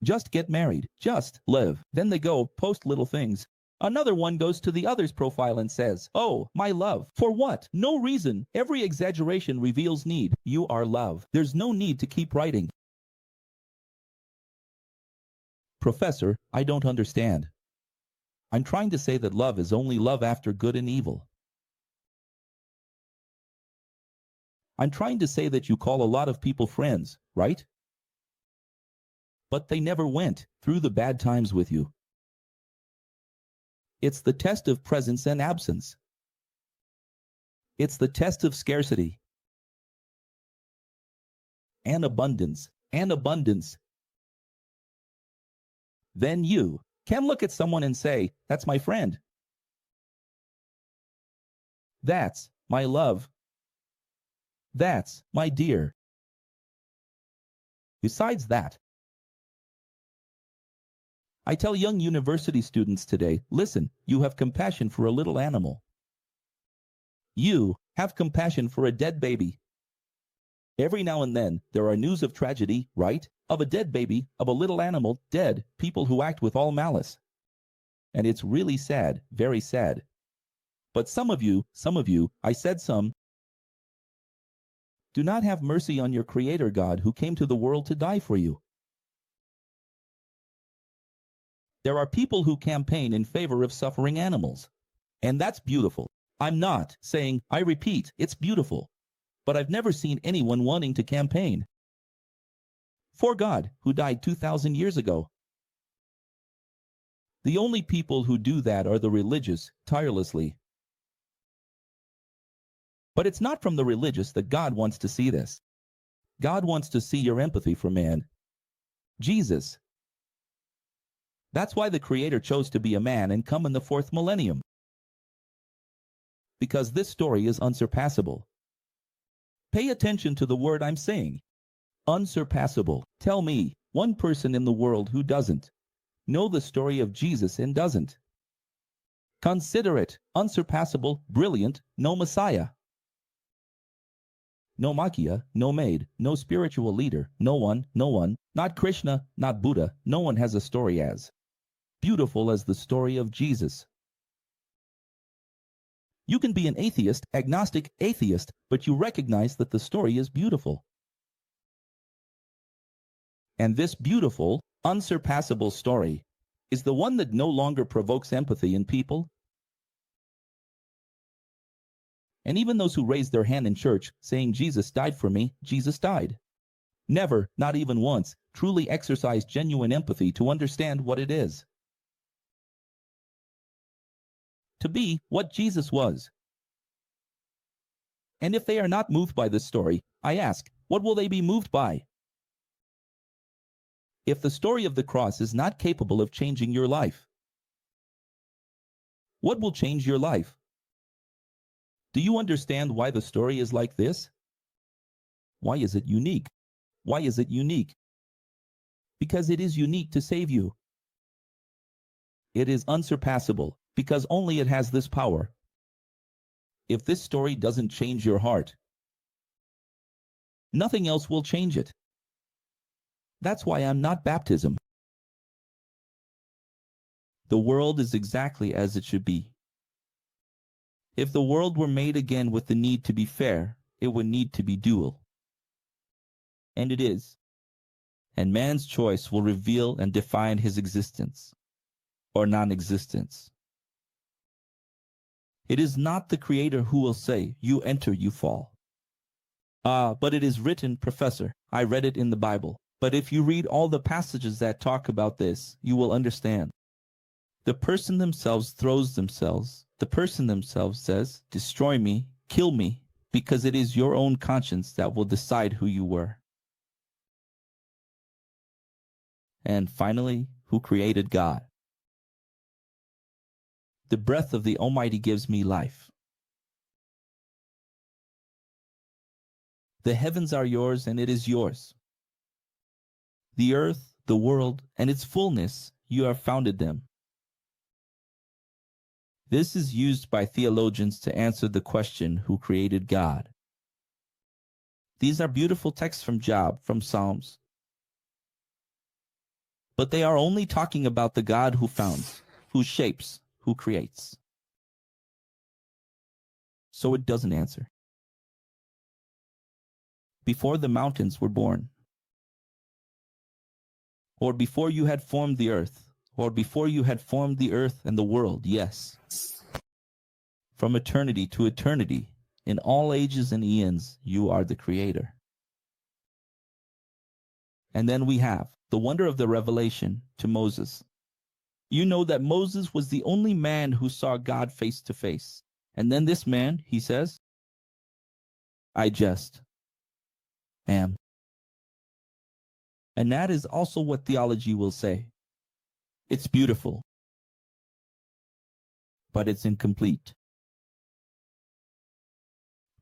Just get married, just live. Then they go, post little things. Another one goes to the other's profile and says, oh, my love. For what? No reason. Every exaggeration reveals need. You are love. There's no need to keep writing. Professor, I don't understand. I'm trying to say that love is only love after good and evil. I'm trying to say that you call a lot of people friends, right? But they never went through the bad times with you. It's the test of presence and absence. It's the test of scarcity and abundance. Then you can look at someone and say, that's my friend. That's my love. That's my dear. Besides that, I tell young university students today, listen, you have compassion for a little animal. You have compassion for a dead baby. Every now and then, there are news of tragedy, right? Of a dead baby, of a little animal, dead, people who act with all malice. And it's really sad, very sad. But some of you, I said some, do not have mercy on your Creator God who came to the world to die for you. There are people who campaign in favor of suffering animals. And that's beautiful. I'm not saying, I repeat, it's beautiful. But I've never seen anyone wanting to campaign for God, who died 2,000 years ago. The only people who do that are the religious, tirelessly. But it's not from the religious that God wants to see this. God wants to see your empathy for man. Jesus. That's why the Creator chose to be a man and come in the 4th millennium. Because this story is unsurpassable. Pay attention to the word I'm saying. Unsurpassable. Tell me, one person in the world who doesn't know the story of Jesus and doesn't consider it unsurpassable, brilliant, no Messiah. No Makia, no maid, no spiritual leader, no one, not Krishna, not Buddha, no one has a story as beautiful as the story of Jesus. You can be an atheist, agnostic, atheist, but you recognize that the story is beautiful. And this beautiful, unsurpassable story is the one that no longer provokes empathy in people. And even those who raise their hand in church, saying Jesus died for me, Jesus died, never, not even once, truly exercise genuine empathy to understand what it is to be what Jesus was. And if they are not moved by this story, I ask, what will they be moved by? If the story of the cross is not capable of changing your life, What will change your life? Do you understand why the story is like this? Why is it unique? Why is it unique? Because it is unique to save you. It is unsurpassable because only it has this power. If this story doesn't change your heart, nothing else will change it. That's why I'm not baptism. The world is exactly as it should be. If the world were made again with the need to be fair, it would need to be dual. And it is. And man's choice will reveal and define his existence or non-existence. It is not the Creator who will say, you enter, you fall. But it is written, Professor, I read it in the Bible. But if you read all the passages that talk about this, you will understand. The person themselves throws themselves. The person themselves says, destroy me, kill me, because it is your own conscience that will decide who you were. And finally, who created God? The breath of the Almighty gives me life. The heavens are yours and it is yours. The earth, the world, and its fullness, you have founded them. This is used by theologians to answer the question, who created God? These are beautiful texts from Job, from Psalms. But they are only talking about the God who founds, who shapes, who creates. So it doesn't answer. Before the mountains were born, or before you had formed the earth, or before you had formed the earth and the world, yes. From eternity to eternity, in all ages and eons, you are the Creator. And then we have the wonder of the revelation to Moses. You know that Moses was the only man who saw God face to face. And then this man, he says, I just am. And that is also what theology will say. It's beautiful, but it's incomplete.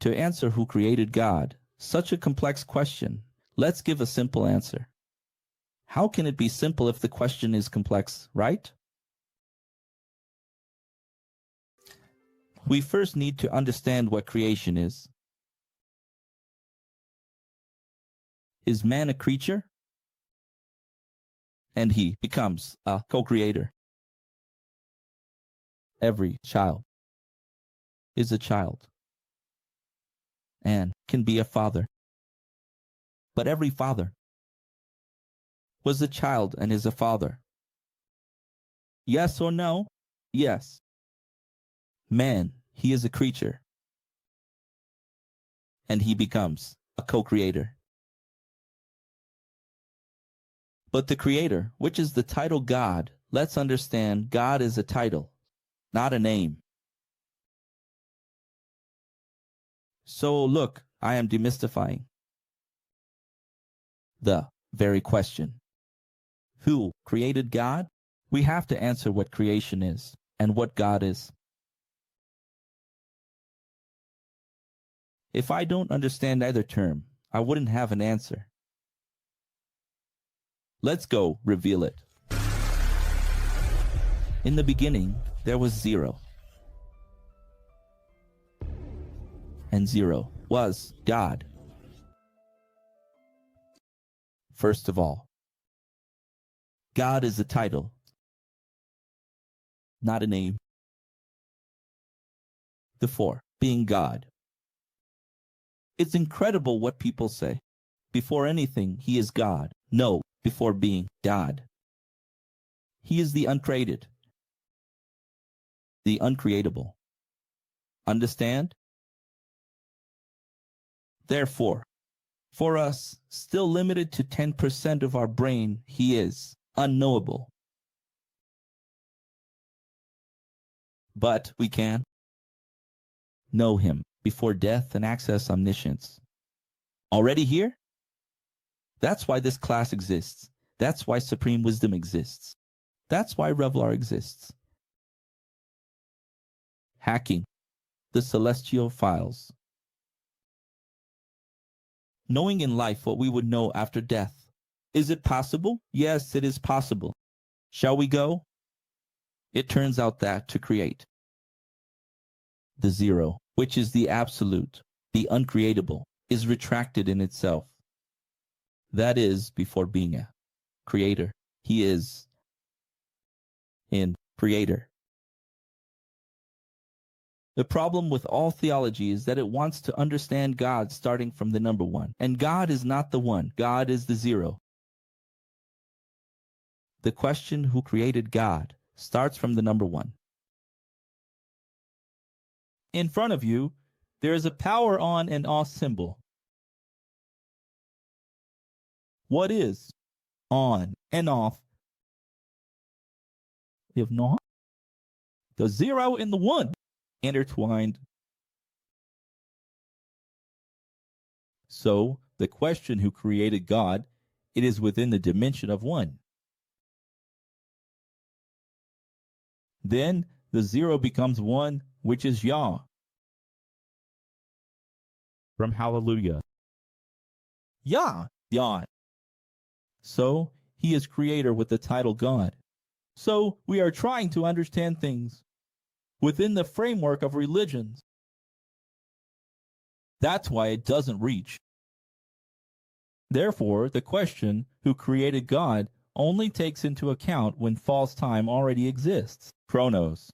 To answer who created God, such a complex question, let's give a simple answer. How can it be simple if the question is complex, right? We first need to understand what creation is. Is man a creature? And he becomes a co-creator. Every child is a child and can be a father. But every father was a child and is a father. Yes or no? Yes. Man, he is a creature and he becomes a co-creator. But the Creator, which is the title God, let's understand God is a title, not a name. So look, I am demystifying the very question. Who created God? We have to answer what creation is and what God is. If I don't understand either term, I wouldn't have an answer. Let's go reveal it. In the beginning, there was zero. And zero was God. First of all, God is a title, not a name. The four, being God. It's incredible what people say. Before anything, he is God. No, before being God. He is the uncreated, the uncreatable. Understand? Therefore, for us, still limited to 10% of our brain, he is unknowable. But we can know him before death and access omniscience. Already here? That's why this class exists. That's why Supreme Wisdom exists. That's why Revelar exists. hacking the celestial files. Knowing in life what we would know after death. Is it possible? Yes, it is possible. Shall we go? It turns out that to create the zero, which is the absolute, the uncreatable, is retracted in itself. That is before being a creator. He is in creator. The problem with all theology is that it wants to understand God starting from the number one. And God is not the one. God is the zero. The question, who created God, starts from the number one. In front of you, there is a power on and off symbol. What is on and off? If not, the zero and the one intertwined. So, the question, who created God, it is within the dimension of one. Then the zero becomes one, which is Yah. From Hallelujah. Yah, Yah. So, he is creator with the title God. So, we are trying to understand things within the framework of religions. That's why it doesn't reach. Therefore, the question, who created God, only takes into account when false time already exists. Chronos.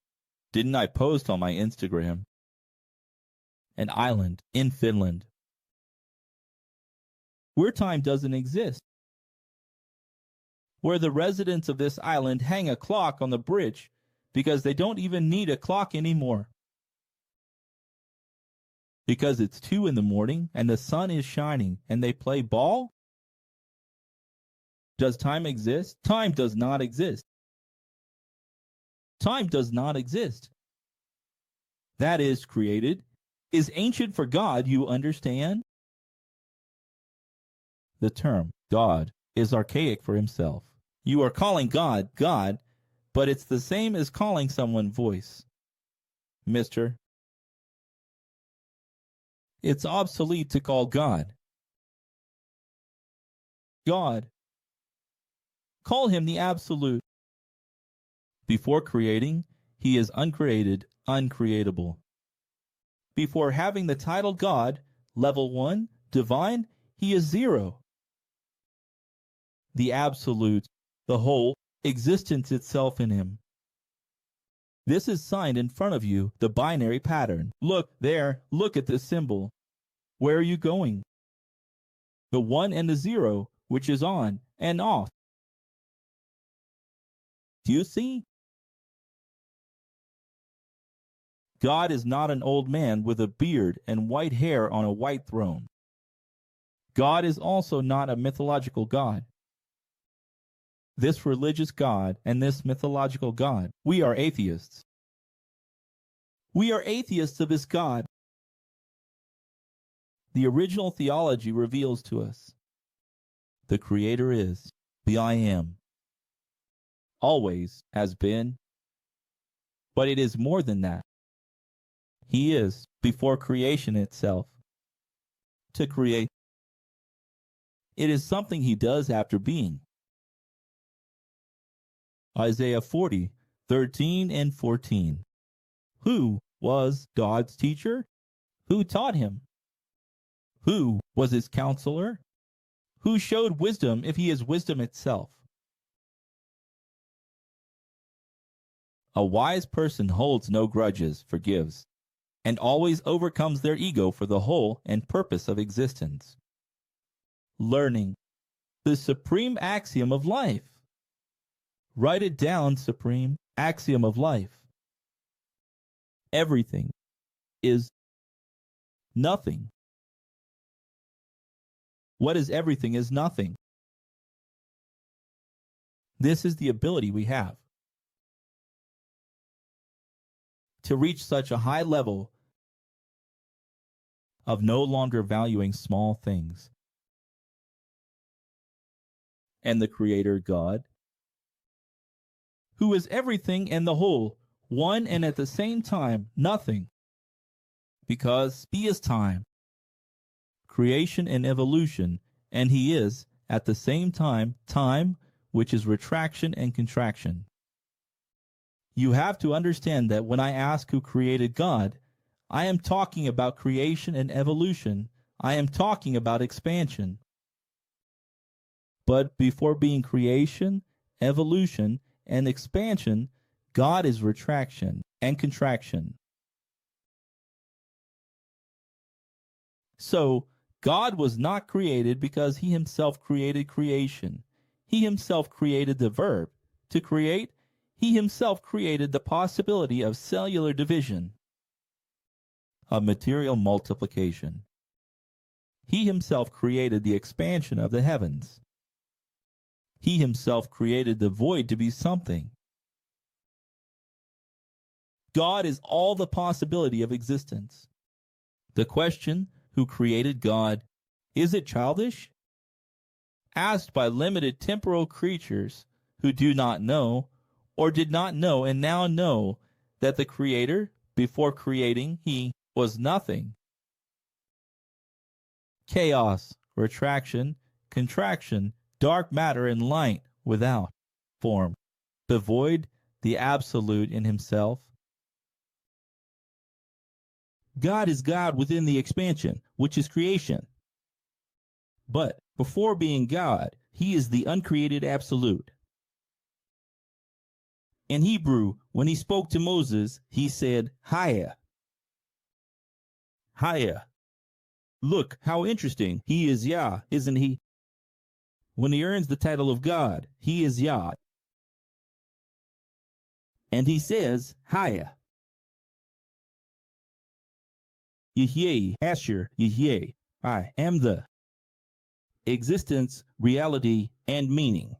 Didn't I post on my Instagram? An island in Finland, where time doesn't exist, where the residents of this island hang a clock on the bridge because they don't even need a clock anymore. Because it's 2 in the morning and the sun is shining and they play ball? Does time exist? Time does not exist. Time does not exist. That is created, is ancient for God, you understand? The term God is archaic for himself. You are calling God, God, but it's the same as calling someone voice. Mister, it's obsolete to call God God. Call him the absolute. Before creating, he is uncreated, uncreatable. Before having the title God, level 1, divine, he is zero. The absolute, the whole, existence itself in him. This is signed in front of you, the binary pattern. Look there, look at this symbol. Where are you going? The 1 and the 0, which is on and off. Do you see? God is not an old man with a beard and white hair on a white throne. God is also not a mythological God. This religious God and this mythological God, we are atheists. We are atheists of this God. The original theology reveals to us the Creator is the I Am. Always has been. But it is more than that. He is before creation itself. To create. It is something he does after being. Isaiah 40, 13 and 14. Who was God's teacher? Who taught him? Who was his counselor? Who showed wisdom if he is wisdom itself? A wise person holds no grudges, forgives, and always overcomes their ego for the whole and purpose of existence. Learning, the supreme axiom of life. Write it down, supreme axiom of life. Everything is nothing. What is everything is nothing. This is the ability we have to reach such a high level of no longer valuing small things. And the Creator God, who is everything and the whole, one and at the same time nothing, because he is time, creation and evolution, and he is at the same time time, which is retraction and contraction. You have to understand that when I ask who created God, I am talking about creation and evolution. I am talking about expansion. But before being creation, evolution, and expansion, God is retraction and contraction. So, God was not created because he himself created creation. He himself created the verb to create. He himself created the possibility of cellular division, of material multiplication. He himself created the expansion of the heavens. He himself created the void to be something. God is all the possibility of existence. The question, who created God, is it childish? Asked by limited temporal creatures who do not know, or did not know and now know, that the Creator, before creating, he was nothing. Chaos, retraction, contraction, dark matter and light without form, the void, the absolute in himself. God is God within the expansion, which is creation. But before being God, he is the uncreated absolute. In Hebrew, when he spoke to Moses, he said, Haya. Haya. Look, how interesting. He is Yah, isn't he? When he earns the title of God, he is Yah. And he says, Haya. Yehyeh, Asher, Yehyeh. I am the existence, reality, and meaning.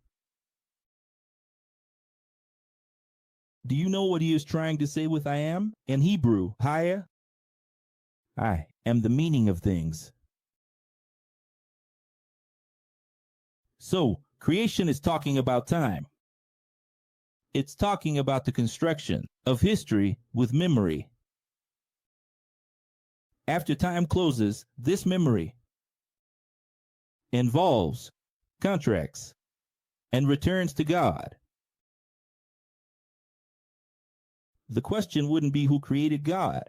Do you know what he is trying to say with I am? In Hebrew, Haya. I am the meaning of things. So, creation is talking about time. It's talking about the construction of history with memory. After time closes, this memory involves contracts and returns to God. The question wouldn't be who created God,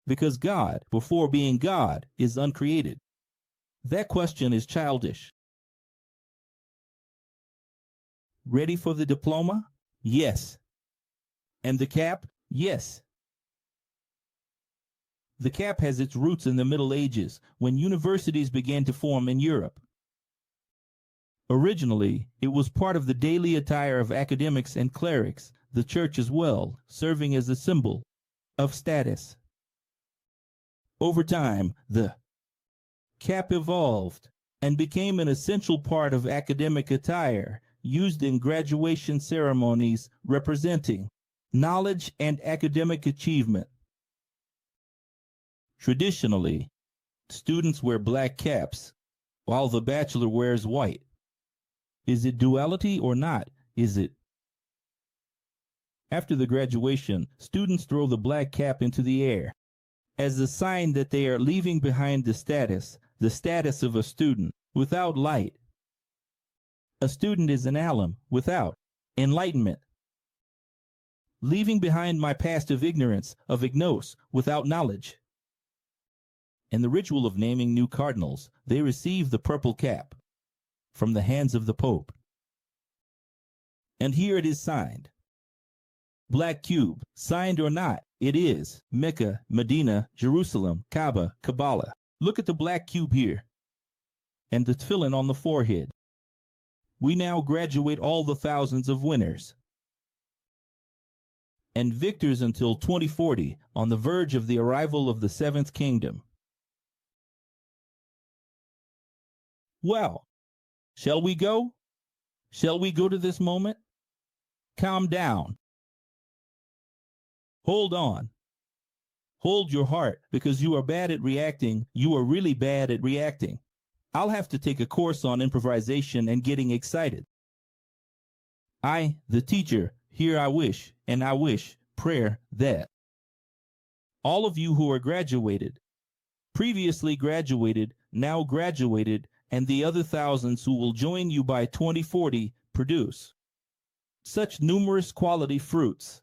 because God, before being God, is uncreated. That question is childish. Ready for the diploma? Yes. And the cap? Yes. The cap has its roots in the Middle Ages, when universities began to form in Europe. Originally, it was part of the daily attire of academics and clerics, the church as well, serving as a symbol of status. Over time, the cap evolved and became an essential part of academic attire, used in graduation ceremonies representing knowledge and academic achievement. Traditionally, students wear black caps, while the bachelor wears white. Is it duality or not? Is it? After the graduation, students throw the black cap into the air as a sign that they are leaving behind the status of a student without light. A student is an alum without enlightenment. Leaving behind my past of ignorance, of ignos, without knowledge. In the ritual of naming new cardinals, they receive the purple cap from the hands of the Pope. And here it is signed. Black cube, signed or not, it is Mecca, Medina, Jerusalem, Kaaba, Kabbalah. Look at the black cube here, and the tefillin on the forehead. We now graduate all the thousands of winners and victors until 2040, on the verge of the arrival of the seventh kingdom. Well, shall we go? Shall we go to this moment? Calm down. Hold on. Hold your heart, because you are bad at reacting. You are really bad at reacting. I'll have to take a course on improvisation and getting excited. I, the teacher, Here I wish, and I wish, prayer that all of you who are graduated, previously graduated, now graduated, and the other thousands who will join you by 2040 produce such numerous quality fruits.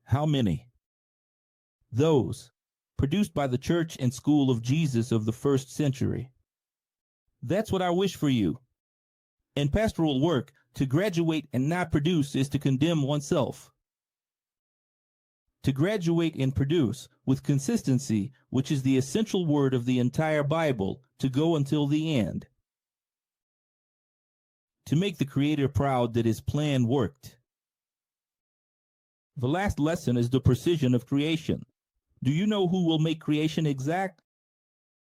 How many? Those produced by the church and school of Jesus of the first century. That's what I wish for you. In pastoral work, to graduate and not produce is to condemn oneself. To graduate and produce with consistency, which is the essential word of the entire Bible, to go until the end. To make the Creator proud that his plan worked. The last lesson is the precision of creation. Do you know who will make creation exact?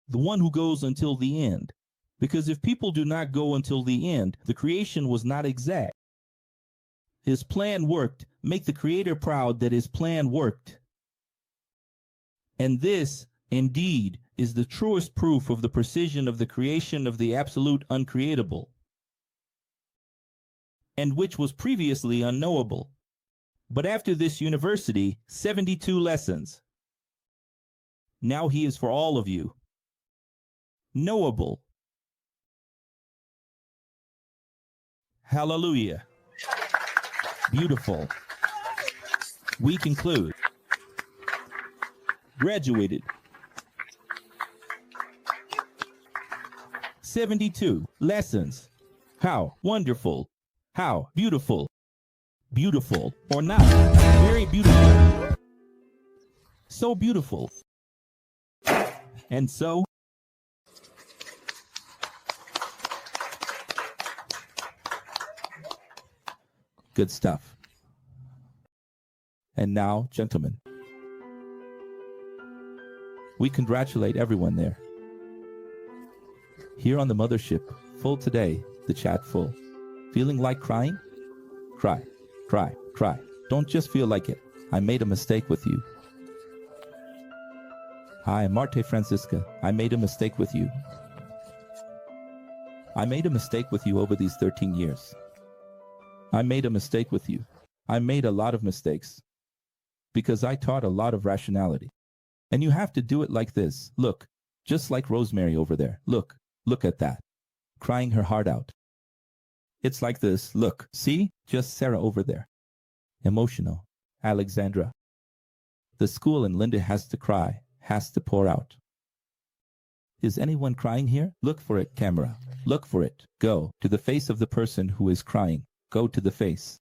The one who goes until the end. Because if people do not go until the end, the creation was not exact. His plan worked. Make the Creator proud that his plan worked. And this, indeed, is the truest proof of the precision of the creation of the absolute uncreatable, and which was previously unknowable. But after this university, 72 lessons. Now he is for all of you. Knowable. Hallelujah. Beautiful. We conclude. Graduated. 72 lessons. How wonderful. How beautiful. Beautiful or not. Very beautiful. So beautiful. And so good stuff. And now, gentlemen, we congratulate everyone there. Here on the mothership, full today, the chat full. Feeling like crying? Cry, cry, cry. Don't just feel like it. I made a mistake with you. Hi, Marte Francisca. I made a mistake with you. I made a mistake with you over these 13 years. I made a mistake with you. I made a lot of mistakes. Because I taught a lot of rationality. And you have to do it like this. Look, just like Rosemary over there. Look at that. Crying her heart out. It's like this. Look, see? Just Sarah over there. Emotional. Alexandra. The school and Linda has to cry, has to pour out. Is anyone crying here? Look for it, camera. Look for it. Go to the face of the person who is crying. Go to the face.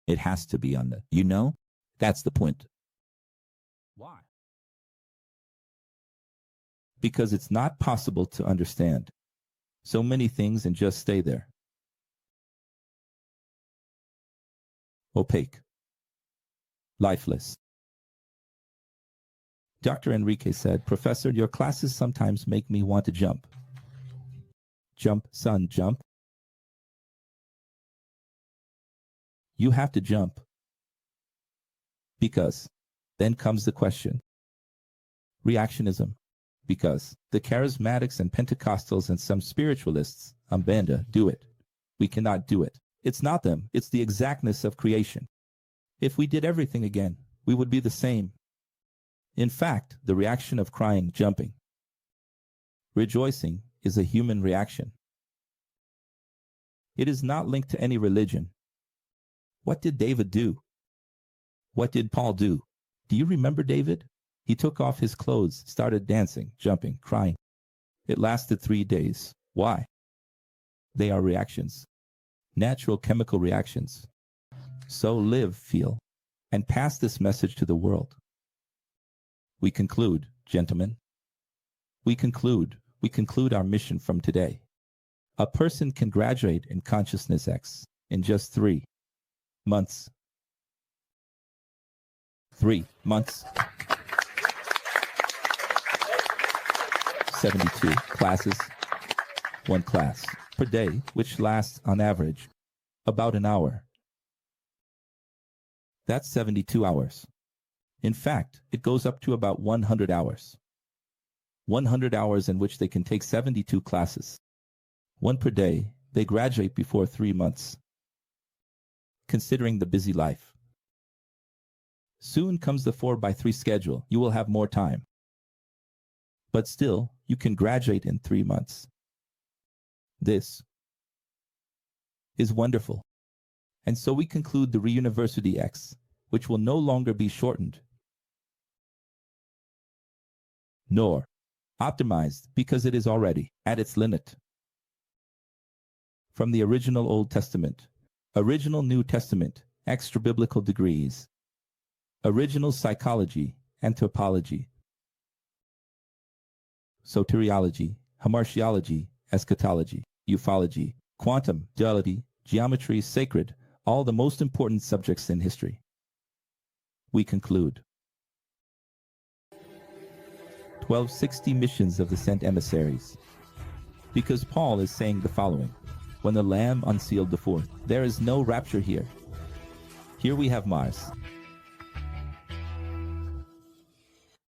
It has to be on the, you know? That's the point. Why? Because it's not possible to understand so many things and just stay there. Opaque. Lifeless. Dr. Enrique said, Professor, your classes sometimes make me want to jump. Jump, son, jump. You have to jump. Because then comes the question. Reactionism. Because the charismatics and Pentecostals and some spiritualists, Umbanda, do it. We cannot do it. It's not them. It's the exactness of creation. If we did everything again, we would be the same. In fact, the reaction of crying, jumping, rejoicing is a human reaction. It is not linked to any religion. What did David do? What did Paul do? Do you remember David? He took off his clothes, started dancing, jumping, crying. It lasted 3 days. Why? They are reactions. Natural chemical reactions. So live, feel, and pass this message to the world. We conclude, gentlemen. We conclude our mission from today. A person can graduate in Consciousness X in just 3 months. 3 months. 72 classes, 1 class per day, which lasts on average about an hour. That's 72 hours. In fact, it goes up to about 100 hours. 100 hours in which they can take 72 classes. 1 per day. They graduate before 3 months. considering the busy life. Soon comes the 4x3 schedule. You will have more time. But still, you can graduate in 3 months. This is wonderful. And so we conclude the Reuniversity X, which will no longer be shortened, nor optimized, because it is already at its limit. From the original Old Testament, original New Testament, extra biblical degrees, original psychology, anthropology, soteriology, hamartiology, eschatology, ufology, quantum, duality, geometry, sacred, all the most important subjects in history. We conclude. 1260 missions of the sent emissaries. Because Paul is saying the following: when the Lamb unsealed the fourth, there is no rapture here. Here we have Mars,